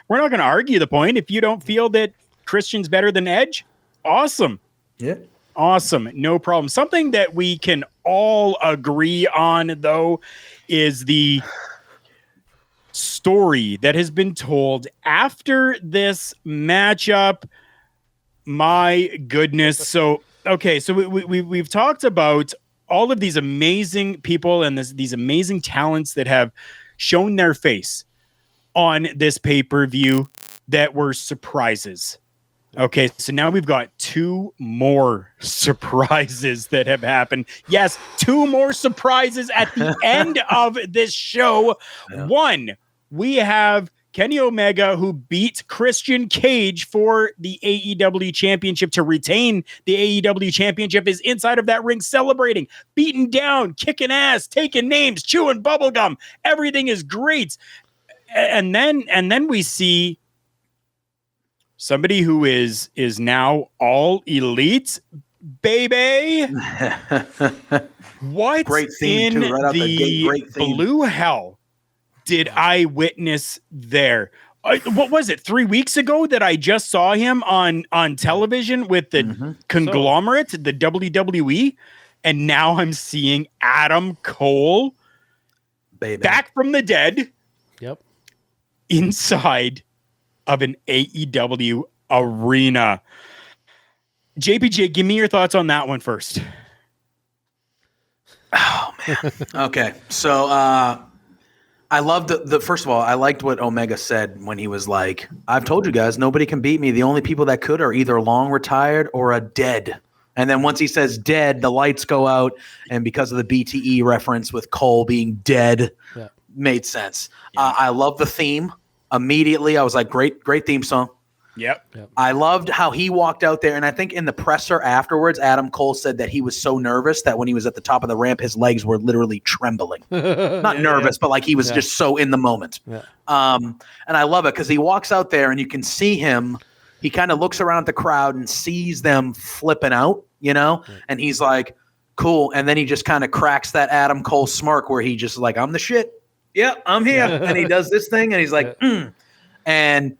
not going to argue the point. If you don't feel that Christian's better than Edge, awesome. Yeah. Awesome. No problem. Something that we can all agree on, though, is the story that has been told after this matchup. My goodness. So we've talked about all of these amazing people and these amazing talents that have shown their face on this pay-per-view that were surprises. Okay, so now we've got 2 more surprises that have happened. Yes, 2 more surprises at the end of this show. Yeah. 1, we have Kenny Omega, who beat Christian Cage for the AEW Championship to retain the AEW Championship, is inside of that ring celebrating, beating down, kicking ass, taking names, chewing bubblegum. Everything is great. And then we see somebody who is now all elite, baby. What great theme in too, right out the gate, great theme. Blue hell did I witness there? What was it, 3 weeks ago that I just saw him on television with the conglomerate, the WWE, and now I'm seeing Adam Cole, baby, back from the dead. Yep. Inside of an AEW arena. JPJ, give me your thoughts on that one first. Oh, man. Okay. So I loved the first of all, I liked what Omega said when he was like, I've told you guys, nobody can beat me. The only people that could are either long retired or a dead. And then once he says dead, the lights go out. And because of the BTE reference with Cole being dead, made sense. Yeah. I love the theme. Immediately, I was like, great theme song. Yep. I loved how he walked out there. And I think in the presser afterwards, Adam Cole said that he was so nervous that when he was at the top of the ramp, his legs were literally trembling. Not nervous, but like he was just so in the moment. Yeah. And I love it because he walks out there and you can see him. He kind of looks around at the crowd and sees them flipping out, and he's like, cool. And then he just kind of cracks that Adam Cole smirk where he just like, I'm the shit. Yeah, I'm here. And he does this thing and he's like, And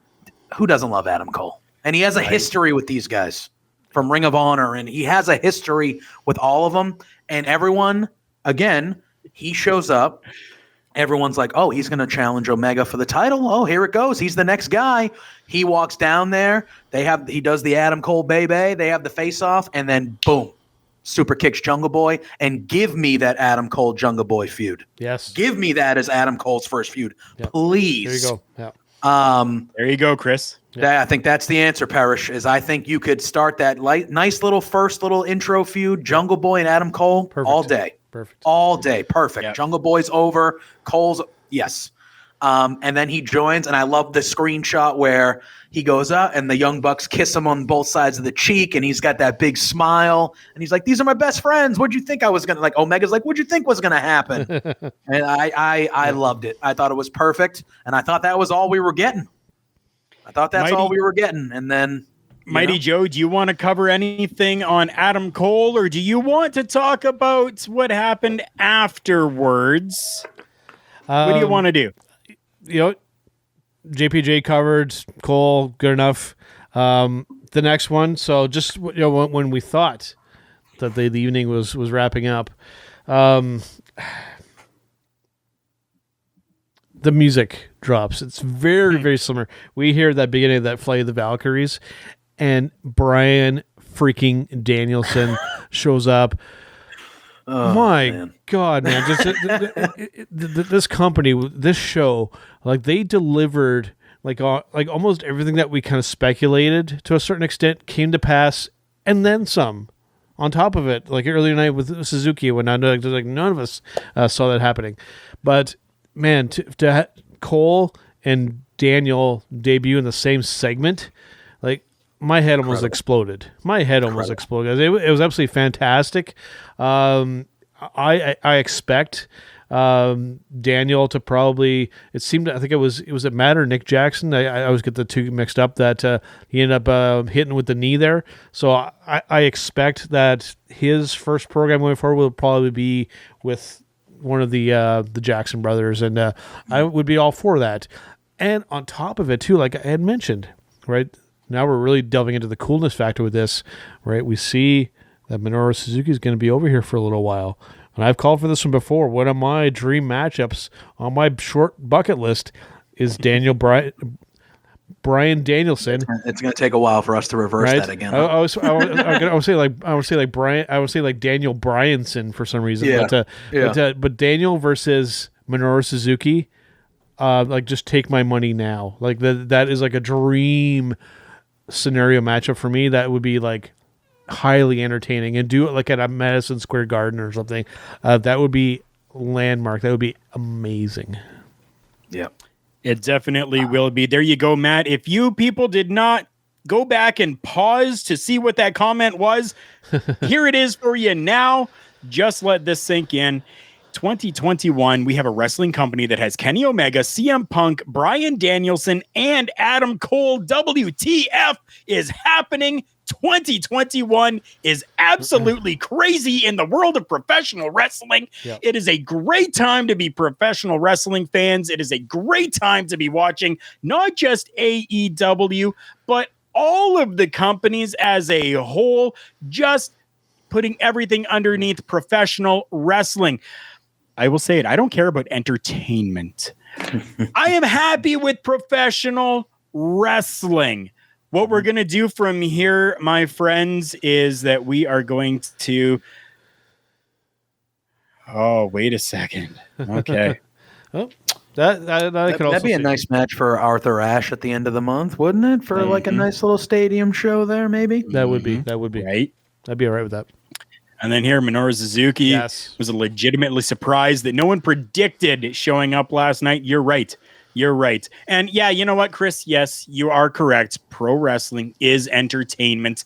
who doesn't love Adam Cole? And he has a history with these guys from Ring of Honor, and he has a history with all of them. And everyone, again, he shows up. Everyone's like, oh, he's going to challenge Omega for the title. Oh, here it goes. He's the next guy. He walks down there. He does the Adam Cole baby. They have the face off, and then boom. Super kicks Jungle Boy, and give me that Adam Cole Jungle Boy feud. Yes. Give me that as Adam Cole's first feud. Yep. Please. There you go. Yeah. There you go, Chris. I think that's the answer, Parrish, is I think you could start that nice little first little intro feud, Jungle Boy and Adam Cole, all day. Perfect. All day. Perfect. Yep. Jungle Boy's over. Cole's, yes. And then he joins, and I love the screenshot where he goes out and the Young Bucks kiss him on both sides of the cheek, and he's got that big smile, and he's like, these are my best friends. What'd you think I was going to, like, Omega's like, what'd you think was going to happen? And I loved it. I thought it was perfect, and I thought that was all we were getting. I thought that's all we were getting, and then... Mighty Joe, do you want to cover anything on Adam Cole, or do you want to talk about what happened afterwards? What do you want to do? JPJ covered Cole, good enough. The next one, so just when we thought that the evening was wrapping up, the music drops. It's very, very similar. We hear that beginning of that Flight of the Valkyries, and Bryan freaking Danielson shows up. Oh, my God, man! Just this company, this show, like they delivered, like almost everything that we kind of speculated to a certain extent came to pass, and then some. On top of it, like earlier night with Suzuki, when none of us saw that happening, but man, to Cole and Daniel debut in the same segment, like. My head almost exploded. It was absolutely fantastic. I expect Daniel to probably. It seemed. I think it was it Matt or Nick Jackson. I always get the two mixed up. That he ended up hitting with the knee there. So I expect that his first program going forward will probably be with one of the Jackson brothers, and I would be all for that. And on top of it too, like I had mentioned, right. Now we're really delving into the coolness factor with this, right? We see that Minoru Suzuki is going to be over here for a little while. And I've called for this one before. One of my dream matchups on my short bucket list is Bryan Danielson. It's going to take a while for us to reverse that again. Huh? I would say like Daniel Bryanson for some reason. Yeah. But Daniel versus Minoru Suzuki, like just take my money now. Like that is like a dream scenario matchup for me. That would be like highly entertaining, and do it like at a Madison Square Garden or something. That would be landmark. That would be amazing. Yep. It definitely will be. There you go, Matt. If you people did not go back and pause to see what that comment was, here it is for you now. Just let this sink in. 2021, we have a wrestling company that has Kenny Omega, CM Punk, Bryan Danielson, and Adam Cole. WTF is happening. 2021 is absolutely crazy in the world of professional wrestling. Yep. It is a great time to be professional wrestling fans. It is a great time to be watching not just AEW, but all of the companies as a whole, just putting everything underneath professional wrestling. I will say it. I don't care about entertainment. I am happy with professional wrestling. What we're going to do from here, my friends, is that we are going to... Oh, wait a second. Okay. Oh, that'd be a nice match for Arthur Ashe at the end of the month, wouldn't it? For like a nice little stadium show there, maybe? That would be. Right. I'd be all right with that. And then here, Minoru Suzuki was legitimately surprised that no one predicted showing up last night. You're right. And yeah, you know what, Chris? Yes, you are correct. Pro wrestling is entertainment.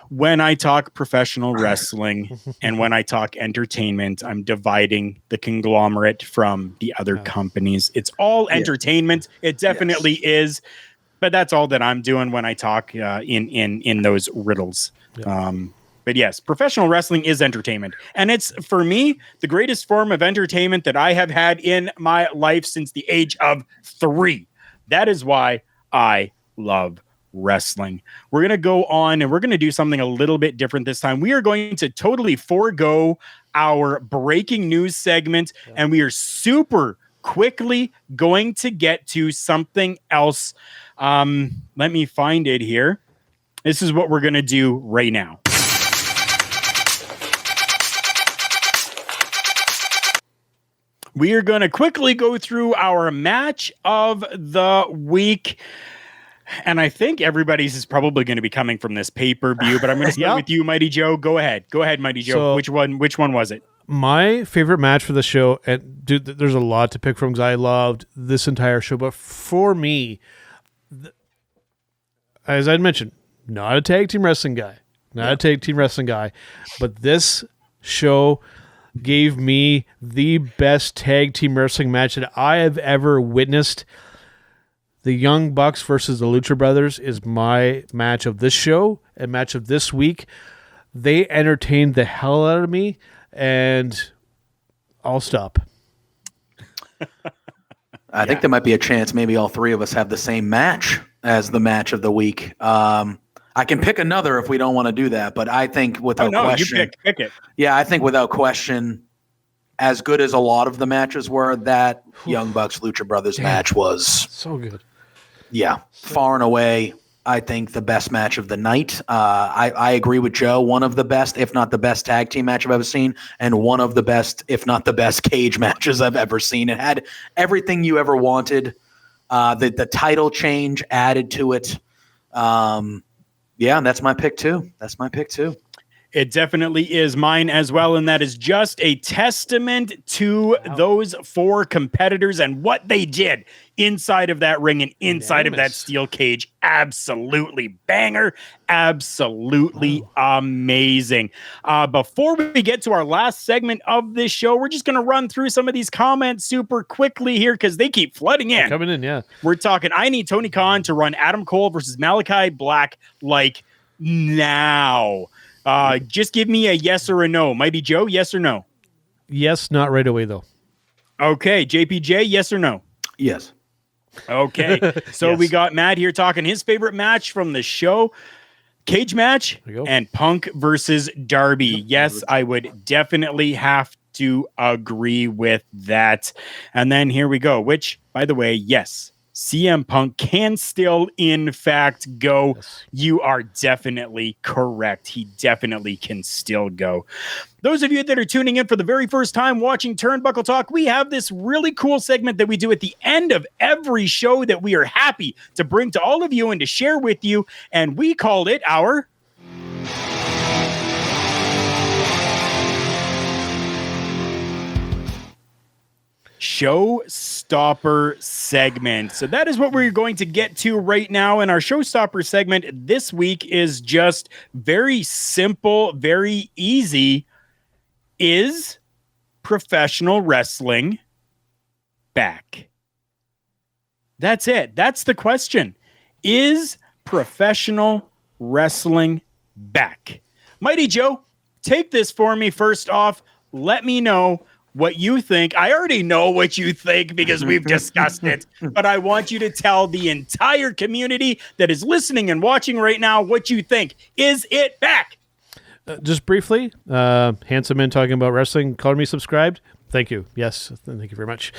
When I talk professional wrestling and when I talk entertainment, I'm dividing the conglomerate from the other companies. It's all entertainment. It definitely is. But that's all that I'm doing when I talk in those riddles. Yeah. But yes, professional wrestling is entertainment. And it's, for me, the greatest form of entertainment that I have had in my life since the age of 3. That is why I love wrestling. We're going to go on and we're going to do something a little bit different this time. We are going to totally forego our breaking news segment, and we are super quickly going to get to something else. Let me find it here. This is what we're going to do right now. We are going to quickly go through our match of the week. And I think everybody's is probably going to be coming from this pay-per-view, but I'm going to start with you, Mighty Joe. Go ahead, Mighty Joe. So, which one was it? My favorite match for the show, and dude, there's a lot to pick from because I loved this entire show. But for me, as I'd mentioned, not a tag team wrestling guy, but this show gave me the best tag team wrestling match that I have ever witnessed. The Young Bucks versus the Lucha Brothers is my match of this show and match of this week. They entertained the hell out of me, and I'll stop. I think there might be a chance maybe all three of us have the same match as the match of the week. I can pick another if we don't want to do that, but I think without question, you pick it. Yeah, I think without question, as good as a lot of the matches were, that Young Bucks Lucha Brothers match was so good. Yeah, far and away, I think the best match of the night. I agree with Joe. One of the best, if not the best tag team match I've ever seen, and one of the best, if not the best cage matches I've ever seen. It had everything you ever wanted. The title change added to it. Yeah, that's my pick too. It definitely is mine as well, and that is just a testament to those 4 competitors and what they did inside of that ring and inside of that steel cage. Absolutely banger. Absolutely amazing. Before we get to our last segment of this show, we're just going to run through some of these comments super quickly here because they keep flooding in. Coming in, yeah. We're talking, I need Tony Khan to run Adam Cole versus Malachi Black like now. Just give me a yes or a no. Mighty Joe, yes or no? Yes, not right away, though. Okay, JPJ, yes or no? Yes. Okay, so we got Matt here talking his favorite match from the show, cage match, and Punk versus Darby. Yes, I would definitely have to agree with that. And then here we go, which, by the way, yes, CM Punk can still, in fact, go. Yes. You are definitely correct. He definitely can still go. Those of you that are tuning in for the very first time watching Turnbuckle Talk, we have this really cool segment that we do at the end of every show that we are happy to bring to all of you and to share with you. And we called it our Showstopper segment. So that is what we're going to get to right now. And our Showstopper segment this week is just very simple, very easy. Is professional wrestling back? That's it. That's the question. Is professional wrestling back? Mighty Joe, take this for me. First off, let me know what you think. I already know what you think because we've discussed it, but I want you to tell the entire community that is listening and watching right now what you think. Is it back? Just briefly, handsome man talking about wrestling. Color me subscribed. Thank you. Yes. Thank you very much.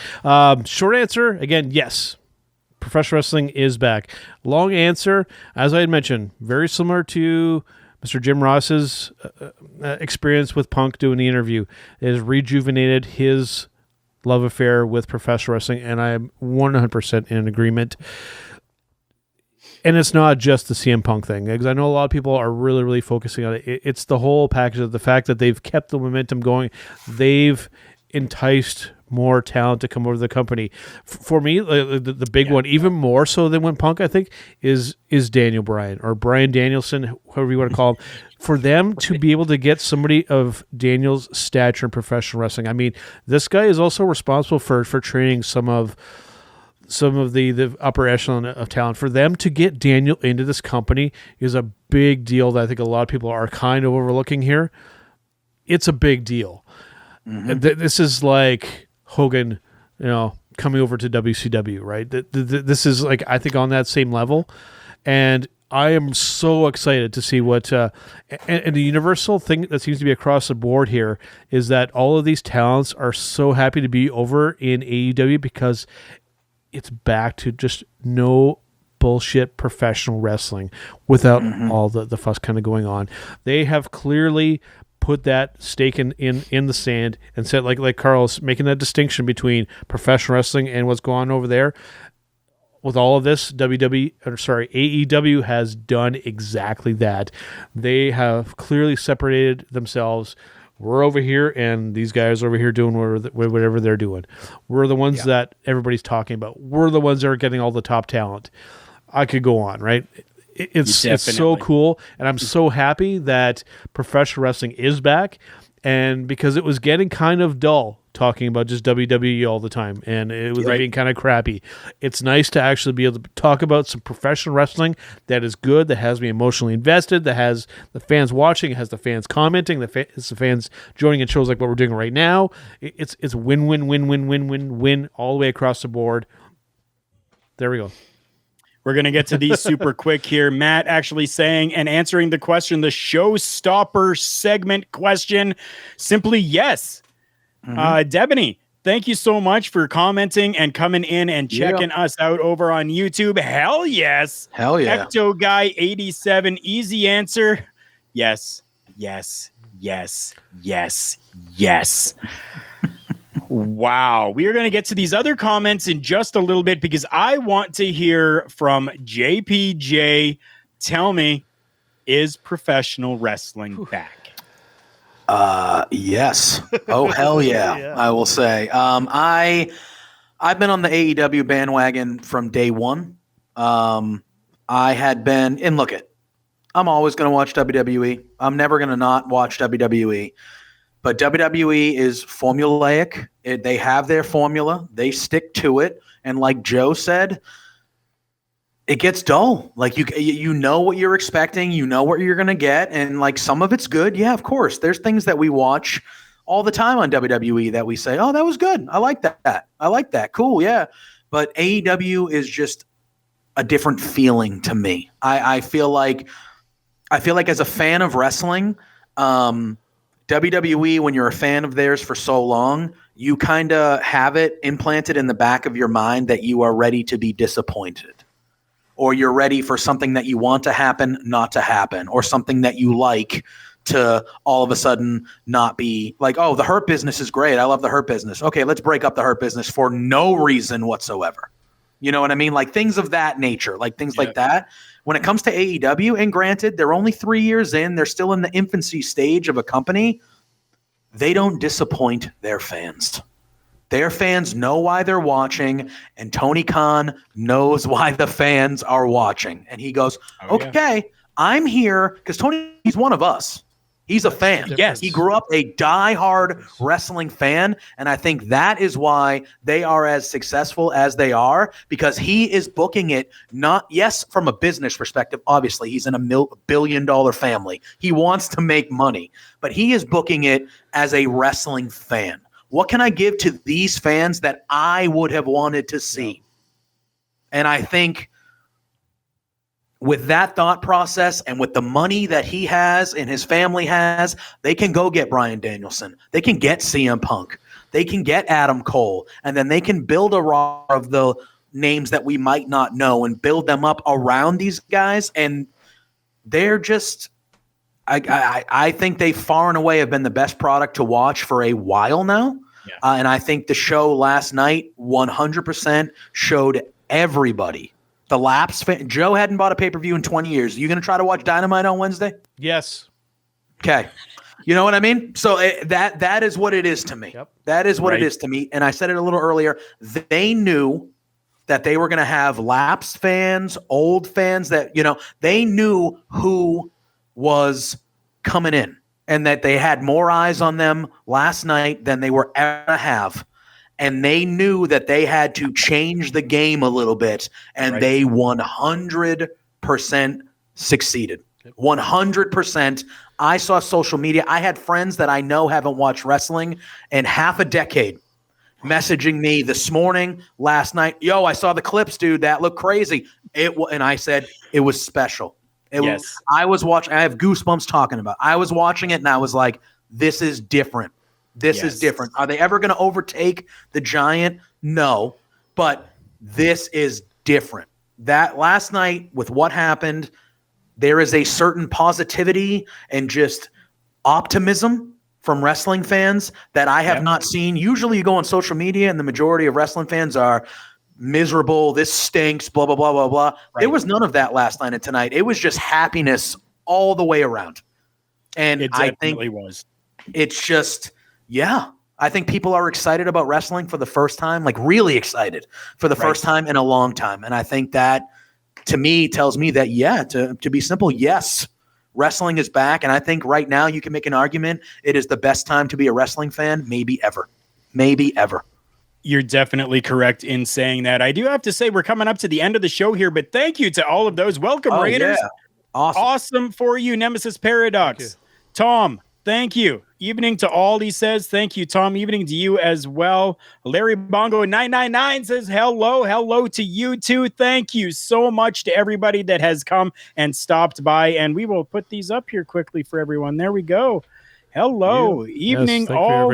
Short answer, again, yes. Professional wrestling is back. Long answer, as I had mentioned, very similar to Mr. Jim Ross's experience with Punk doing the interview. It has rejuvenated his love affair with professional wrestling, and I am 100% in agreement. And it's not just the CM Punk thing, because I know a lot of people are really, really focusing on it. It's the whole package of the fact that they've kept the momentum going. They've enticed more talent to come over to the company. For me, the big one, even more so than when Punk, I think, is Daniel Bryan or Bryan Danielson, however you want to call him. For them to be able to get somebody of Daniel's stature in professional wrestling. I mean, this guy is also responsible for training some of the upper echelon of talent. For them to get Daniel into this company is a big deal that I think a lot of people are kind of overlooking here. It's a big deal. Mm-hmm. This is like Hogan, coming over to WCW, right? This is like, I think, on that same level. And I am so excited to see what, and the universal thing that seems to be across the board here is that all of these talents are so happy to be over in AEW because it's back to just no bullshit professional wrestling without all the fuss kind of going on. They have clearly put that stake in the sand and said, like Karl's making that distinction between professional wrestling and what's going on over there. With all of this, AEW has done exactly that. They have clearly separated themselves. We're over here, and these guys over here doing whatever they're doing. We're the ones that everybody's talking about. We're the ones that are getting all the top talent. I could go on, right? It's so cool, and I'm so happy that professional wrestling is back, and because it was getting kind of dull talking about just WWE all the time, and it was being kind of crappy. It's nice to actually be able to talk about some professional wrestling that is good, that has me emotionally invested, that has the fans watching, it has the fans commenting, it's the fans joining in shows like what we're doing right now. It's win all the way across the board. There we go. We're going to get to these super quick here. Matt actually saying and answering the question, the Showstopper segment question, simply yes. Debony, thank you so much for commenting and coming in and checking us out over on YouTube. Hell yes. Hell yeah. Ecto Guy 87, easy answer. Yes, yes, yes, yes, yes. Wow. We are going to get to these other comments in just a little bit because I want to hear from JPJ. Tell me, is professional wrestling back? Yes. Oh, hell yeah. I will say. I've been on the AEW bandwagon from day one. I had been, and look it, I'm always going to watch WWE. I'm never going to not watch WWE. But WWE is formulaic. They have their formula. They stick to it. And like Joe said, it gets dull. Like you know what you're expecting. You know what you're going to get. And like some of it's good. Yeah, of course. There's things that we watch all the time on WWE that we say, oh, that was good. I like that. I like that. Cool. Yeah. But AEW is just a different feeling to me. I feel like as a fan of wrestling, WWE, when you're a fan of theirs for so long, you kind of have it implanted in the back of your mind that you are ready to be disappointed, or you're ready for something that you want to happen not to happen, or something that you like to all of a sudden not be like, oh, the Hurt Business is great. I love the Hurt Business. Okay, let's break up the Hurt Business for no reason whatsoever. You know what I mean? Like things of that nature, like things like that. When it comes to AEW, and granted, they're only 3 years in, they're still in the infancy stage of a company, they don't disappoint their fans. Their fans know why they're watching, and Tony Khan knows why the fans are watching. And he goes, okay, I'm here because Tony's one of us. He's a fan. Yes. He grew up a diehard wrestling fan, and I think that is why they are as successful as they are, because he is booking it from a business perspective. Obviously, he's in a billion-dollar family. He wants to make money, but he is booking it as a wrestling fan. What can I give to these fans that I would have wanted to see? And I think with that thought process and with the money that he has and his family has, they can go get Bryan Danielson. They can get CM Punk. They can get Adam Cole. And then they can build a roster of the names that we might not know and build them up around these guys. And they're just I think they far and away have been the best product to watch for a while now. And I think the show last night 100% showed everybody. The Laps fan. Joe hadn't bought a pay-per-view in 20 years. Are you going to try to watch Dynamite on Wednesday? Yes. Okay. You know what I mean? So that is what it is to me. Yep. That is what it is to me. And I said it a little earlier. They knew that they were going to have Laps fans, old fans that, they knew who was coming in and that they had more eyes on them last night than they were ever going to have. And they knew that they had to change the game a little bit, and they 100% succeeded. 100%. I saw social media. I had friends that I know haven't watched wrestling in half a decade messaging me this morning, last night. Yo, I saw the clips, dude. That looked crazy. And I said it was special. I was watching. I have goosebumps talking about it. I was watching it, and I was like, this is different. This is different. Are they ever going to overtake the Giant? No, but this is different. That last night with what happened, there is a certain positivity and just optimism from wrestling fans that I have not seen. Usually you go on social media and the majority of wrestling fans are miserable. This stinks, blah, blah, blah, blah, blah. There was none of that last night and tonight. It was just happiness all the way around. And it definitely was. It's just... yeah, I think people are excited about wrestling for the first time, like really excited for the first time in a long time. And I think that, to me, tells me that, to be simple, yes, wrestling is back. And I think right now you can make an argument it is the best time to be a wrestling fan, maybe ever. Maybe ever. You're definitely correct in saying that. I do have to say we're coming up to the end of the show here, but thank you to all of those. Welcome, Raiders. Yeah. Awesome for you, Nemesis Paradox. Tom, thank you. Evening to all, he says. Thank you, Tom. Evening to you as well. Larry Bongo 999 says hello to you too. Thank you so much to everybody that has come and stopped by. And we will put these up here quickly for everyone. There we go. Hello. Evening all.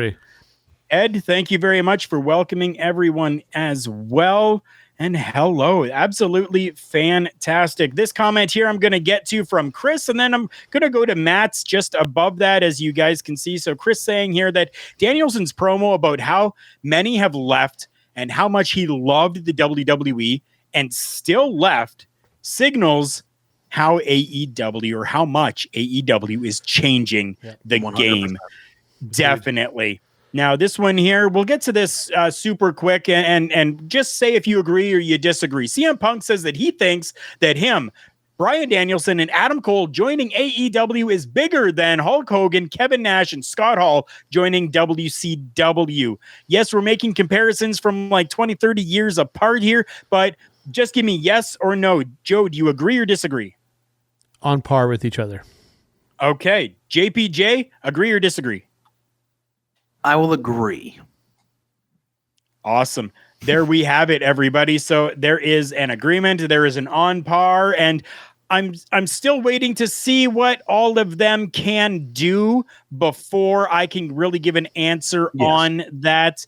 Ed, thank you very much for welcoming everyone as well. And hello, absolutely fantastic. This comment here I'm going to get to from Chris, and then I'm going to go to Matt's just above that, as you guys can see. So Chris saying here that Danielson's promo about how many have left and how much he loved the WWE and still left signals how AEW or how much AEW is changing the 100%. Game. Definitely. Now, this one here, we'll get to this super quick and just say if you agree or you disagree. CM Punk says that he thinks that him, Bryan Danielson, and Adam Cole joining AEW is bigger than Hulk Hogan, Kevin Nash, and Scott Hall joining WCW. Yes, we're making comparisons from like 20, 30 years apart here, but just give me yes or no. Joe, do you agree or disagree? On par with each other. Okay. JPJ, agree or disagree? I will agree. Awesome. There we have it, everybody. So there is an agreement. There is an on par. And I'm still waiting to see what all of them can do before I can really give an answer on that.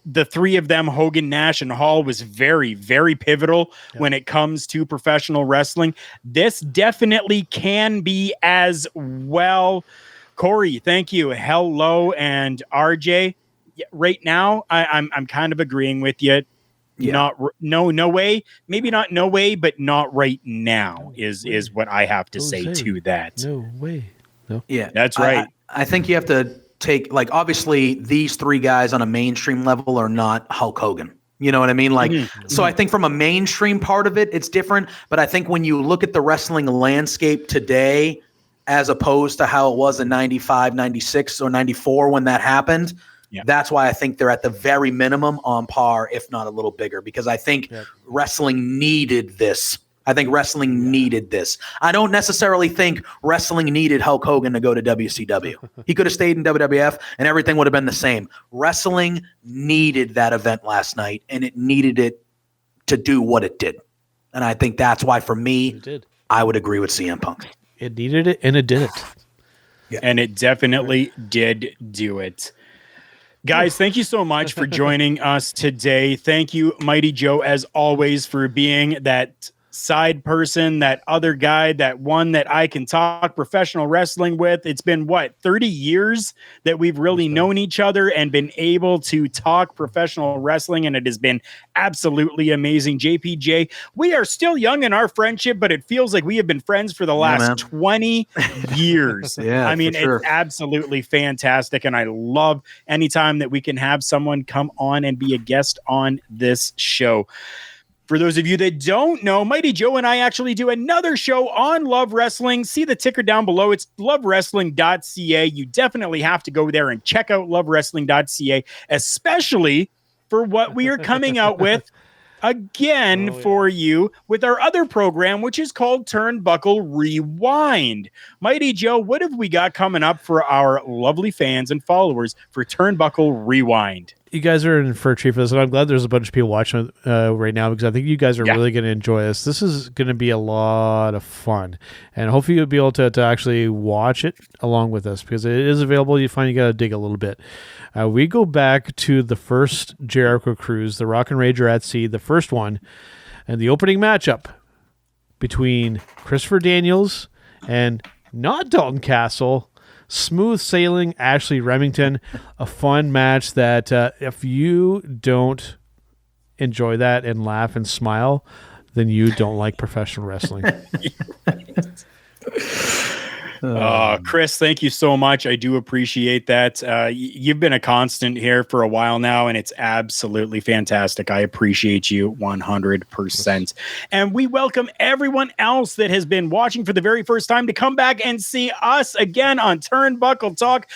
The three of them, Hogan, Nash, and Hall, was very, very pivotal when it comes to professional wrestling. This definitely can be as well. Corey, thank you. Hello, and RJ. Right now, I'm kind of agreeing with you. Yeah. No way. Maybe not no way, but not right now is what I have to say to that. No way. No. Yeah, that's right. I think you have to take, like, obviously these three guys on a mainstream level are not Hulk Hogan. You know what I mean? Like, so I think from a mainstream part of it, it's different. But I think when you look at the wrestling landscape today, as opposed to how it was in 95, 96, or 94 when that happened, that's why I think they're at the very minimum on par, if not a little bigger, because I think wrestling needed this. I think wrestling needed this. I don't necessarily think wrestling needed Hulk Hogan to go to WCW. He could have stayed in WWF and everything would have been the same. Wrestling needed that event last night, and it needed it to do what it did. And I think that's why, for me, I would agree with CM Punk. It needed it, and it did it. Yeah. And it definitely did do it. Guys, thank you so much for joining us today. Thank you, Mighty Joe, as always, for being that side person, that other guy, that one that I can talk professional wrestling with. It's been 30 years that we've really known each other and been able to talk professional wrestling, and it has been absolutely amazing. JPJ, we are still young in our friendship, but it feels like we have been friends for the last 20 years. I mean, it's absolutely fantastic, and I love anytime that we can have someone come on and be a guest on this show. For those of you that don't know, Mighty Joe and I actually do another show on Love Wrestling. See the ticker down below. It's lovewrestling.ca. You definitely have to go there and check out lovewrestling.ca, especially for what we are coming out with again for you with our other program, which is called Turnbuckle Rewind. Mighty Joe, what have we got coming up for our lovely fans and followers for Turnbuckle Rewind? You guys are in for a treat for this, and I'm glad there's a bunch of people watching right now, because I think you guys are really going to enjoy this. This is going to be a lot of fun, and hopefully you'll be able to actually watch it along with us, because it is available. You find you got to dig a little bit. We go back to the first Jericho Cruise, the Rock and Rager at Sea, the first one, and the opening matchup between Christopher Daniels and not Dalton Castle, smooth sailing Ashley Remington. A fun match that if you don't enjoy that and laugh and smile, then you don't like professional wrestling. Chris, thank you so much. I do appreciate that. You've been a constant here for a while now, and it's absolutely fantastic. I appreciate you 100%. And we welcome everyone else that has been watching for the very first time to come back and see us again on Turnbuckle Talk,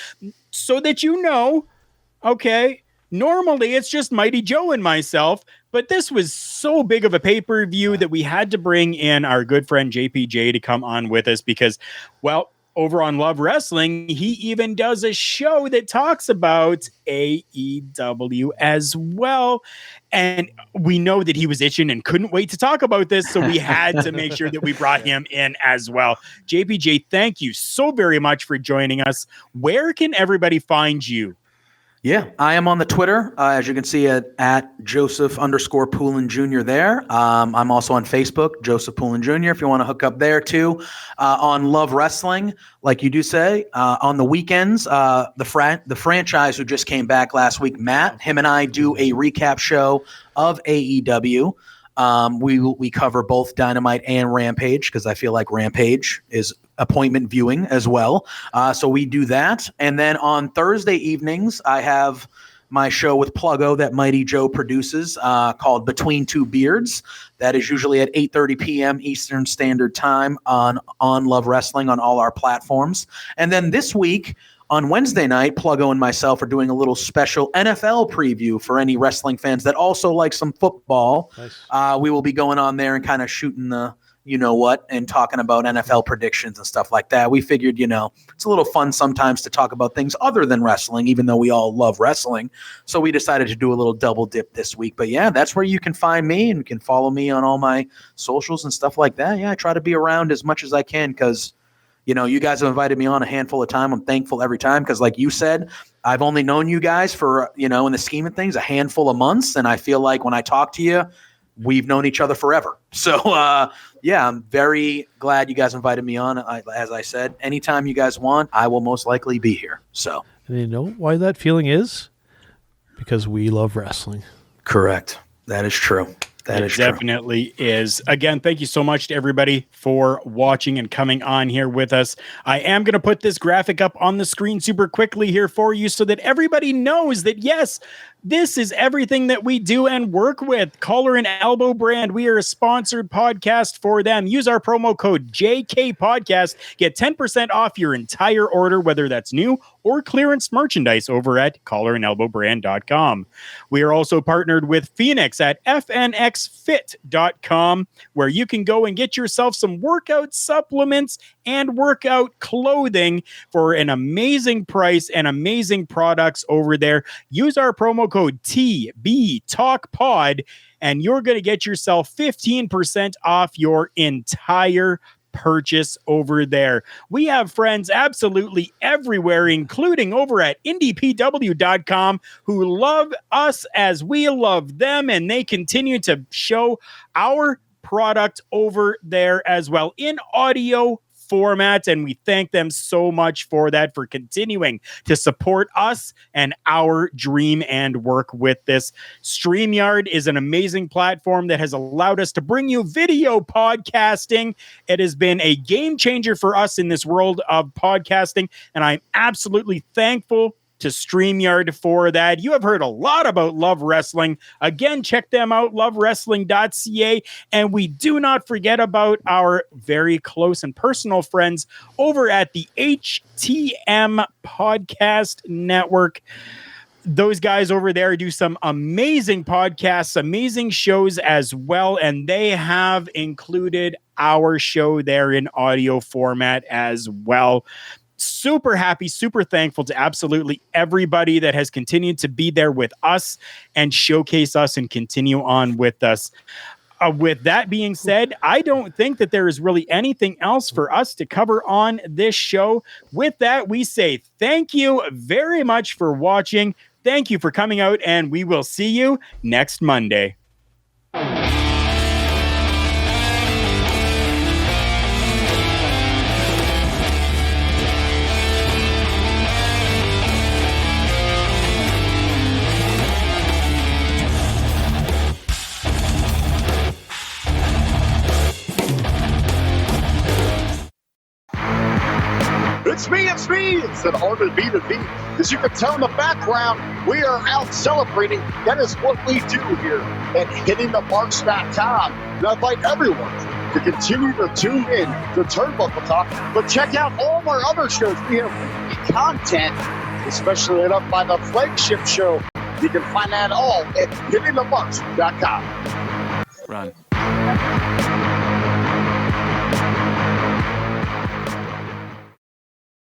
so that you know, okay, normally it's just Mighty Joe and myself, but this was so big of a pay-per-view that we had to bring in our good friend JPJ to come on with us, because, well, over on Love Wrestling, he even does a show that talks about AEW as well. And we know that he was itching and couldn't wait to talk about this, so we had to make sure that we brought him in as well. JPJ, thank you so very much for joining us. Where can everybody find you? Yeah, I am on the Twitter, as you can see, at Joseph_Poulin Jr. there. I'm also on Facebook, Joseph Poulin Jr., if you want to hook up there too. On Love Wrestling, like you do say, on the weekends, the franchise who just came back last week, Matt, him and I do a recap show of AEW. We cover both Dynamite and Rampage, because I feel like Rampage is appointment viewing as well. So we do that. And then on Thursday evenings, I have my show with Pluggo that Mighty Joe produces called Between Two Beards. That is usually at 8:30 p.m. Eastern Standard Time on Love Wrestling on all our platforms. And then this week, on Wednesday night, Pluggo and myself are doing a little special NFL preview for any wrestling fans that also like some football. Nice. We will be going on there and kind of shooting the you know what, and talking about NFL predictions and stuff like that. We figured, it's a little fun sometimes to talk about things other than wrestling, even though we all love wrestling. So we decided to do a little double dip this week. But yeah, that's where you can find me, and you can follow me on all my socials and stuff like that. Yeah, I try to be around as much as I can because, you guys have invited me on a handful of time. I'm thankful every time because, like you said, I've only known you guys for, in the scheme of things, a handful of months. And I feel like when I talk to you, we've known each other forever. So, yeah, I'm very glad you guys invited me on. As I said, anytime you guys want, I will most likely be here. So, and you know why that feeling is? Because we love wrestling. Correct. That is true. It definitely is. Again, thank you so much to everybody for watching and coming on here with us. I am going to put this graphic up on the screen super quickly here for you so that everybody knows that, yes, this is everything that we do and work with. Collar and Elbow brand. We are a sponsored podcast for them. Use our promo code JKPodcast. Get 10% off your entire order, whether that's new or clearance merchandise over at collarandelbowbrand.com. We are also partnered with Phoenix at fnxfit.com, where you can go and get yourself some workout supplements and workout clothing for an amazing price and amazing products over there. Use our promo code TBTalkPod, and you're going to get yourself 15% off your entire purchase over there. We have friends absolutely everywhere, including over at IndiePW.com, who love us as we love them, and they continue to show our product over there as well in audio format, and we thank them so much for that, for continuing to support us and our dream and work with this. StreamYard is an amazing platform that has allowed us to bring you video podcasting. It has been a game changer for us in this world of podcasting, and I'm absolutely thankful to StreamYard for that. You have heard a lot about Love Wrestling. Again, check them out, lovewrestling.ca. And we do not forget about our very close and personal friends over at the HTM Podcast Network. Those guys over there do some amazing podcasts, amazing shows as well, and they have included our show there in audio format as well. Super happy, super thankful to absolutely everybody that has continued to be there with us and showcase us and continue on with us. With that being said, I don't think that there is really anything else for us to cover on this show. With that, we say thank you very much for watching. Thank you for coming out, and we will see you next Monday. It's me. It's an honor to be the V. As you can tell in the background, we are out celebrating. That is what we do here at hittingthemarks.com. And I'd like everyone to continue to tune in to Turnbuckle Talk, but check out all of our other shows. We have weekly content, especially lit up by the flagship show. You can find that all at hittingthemarks.com. Run.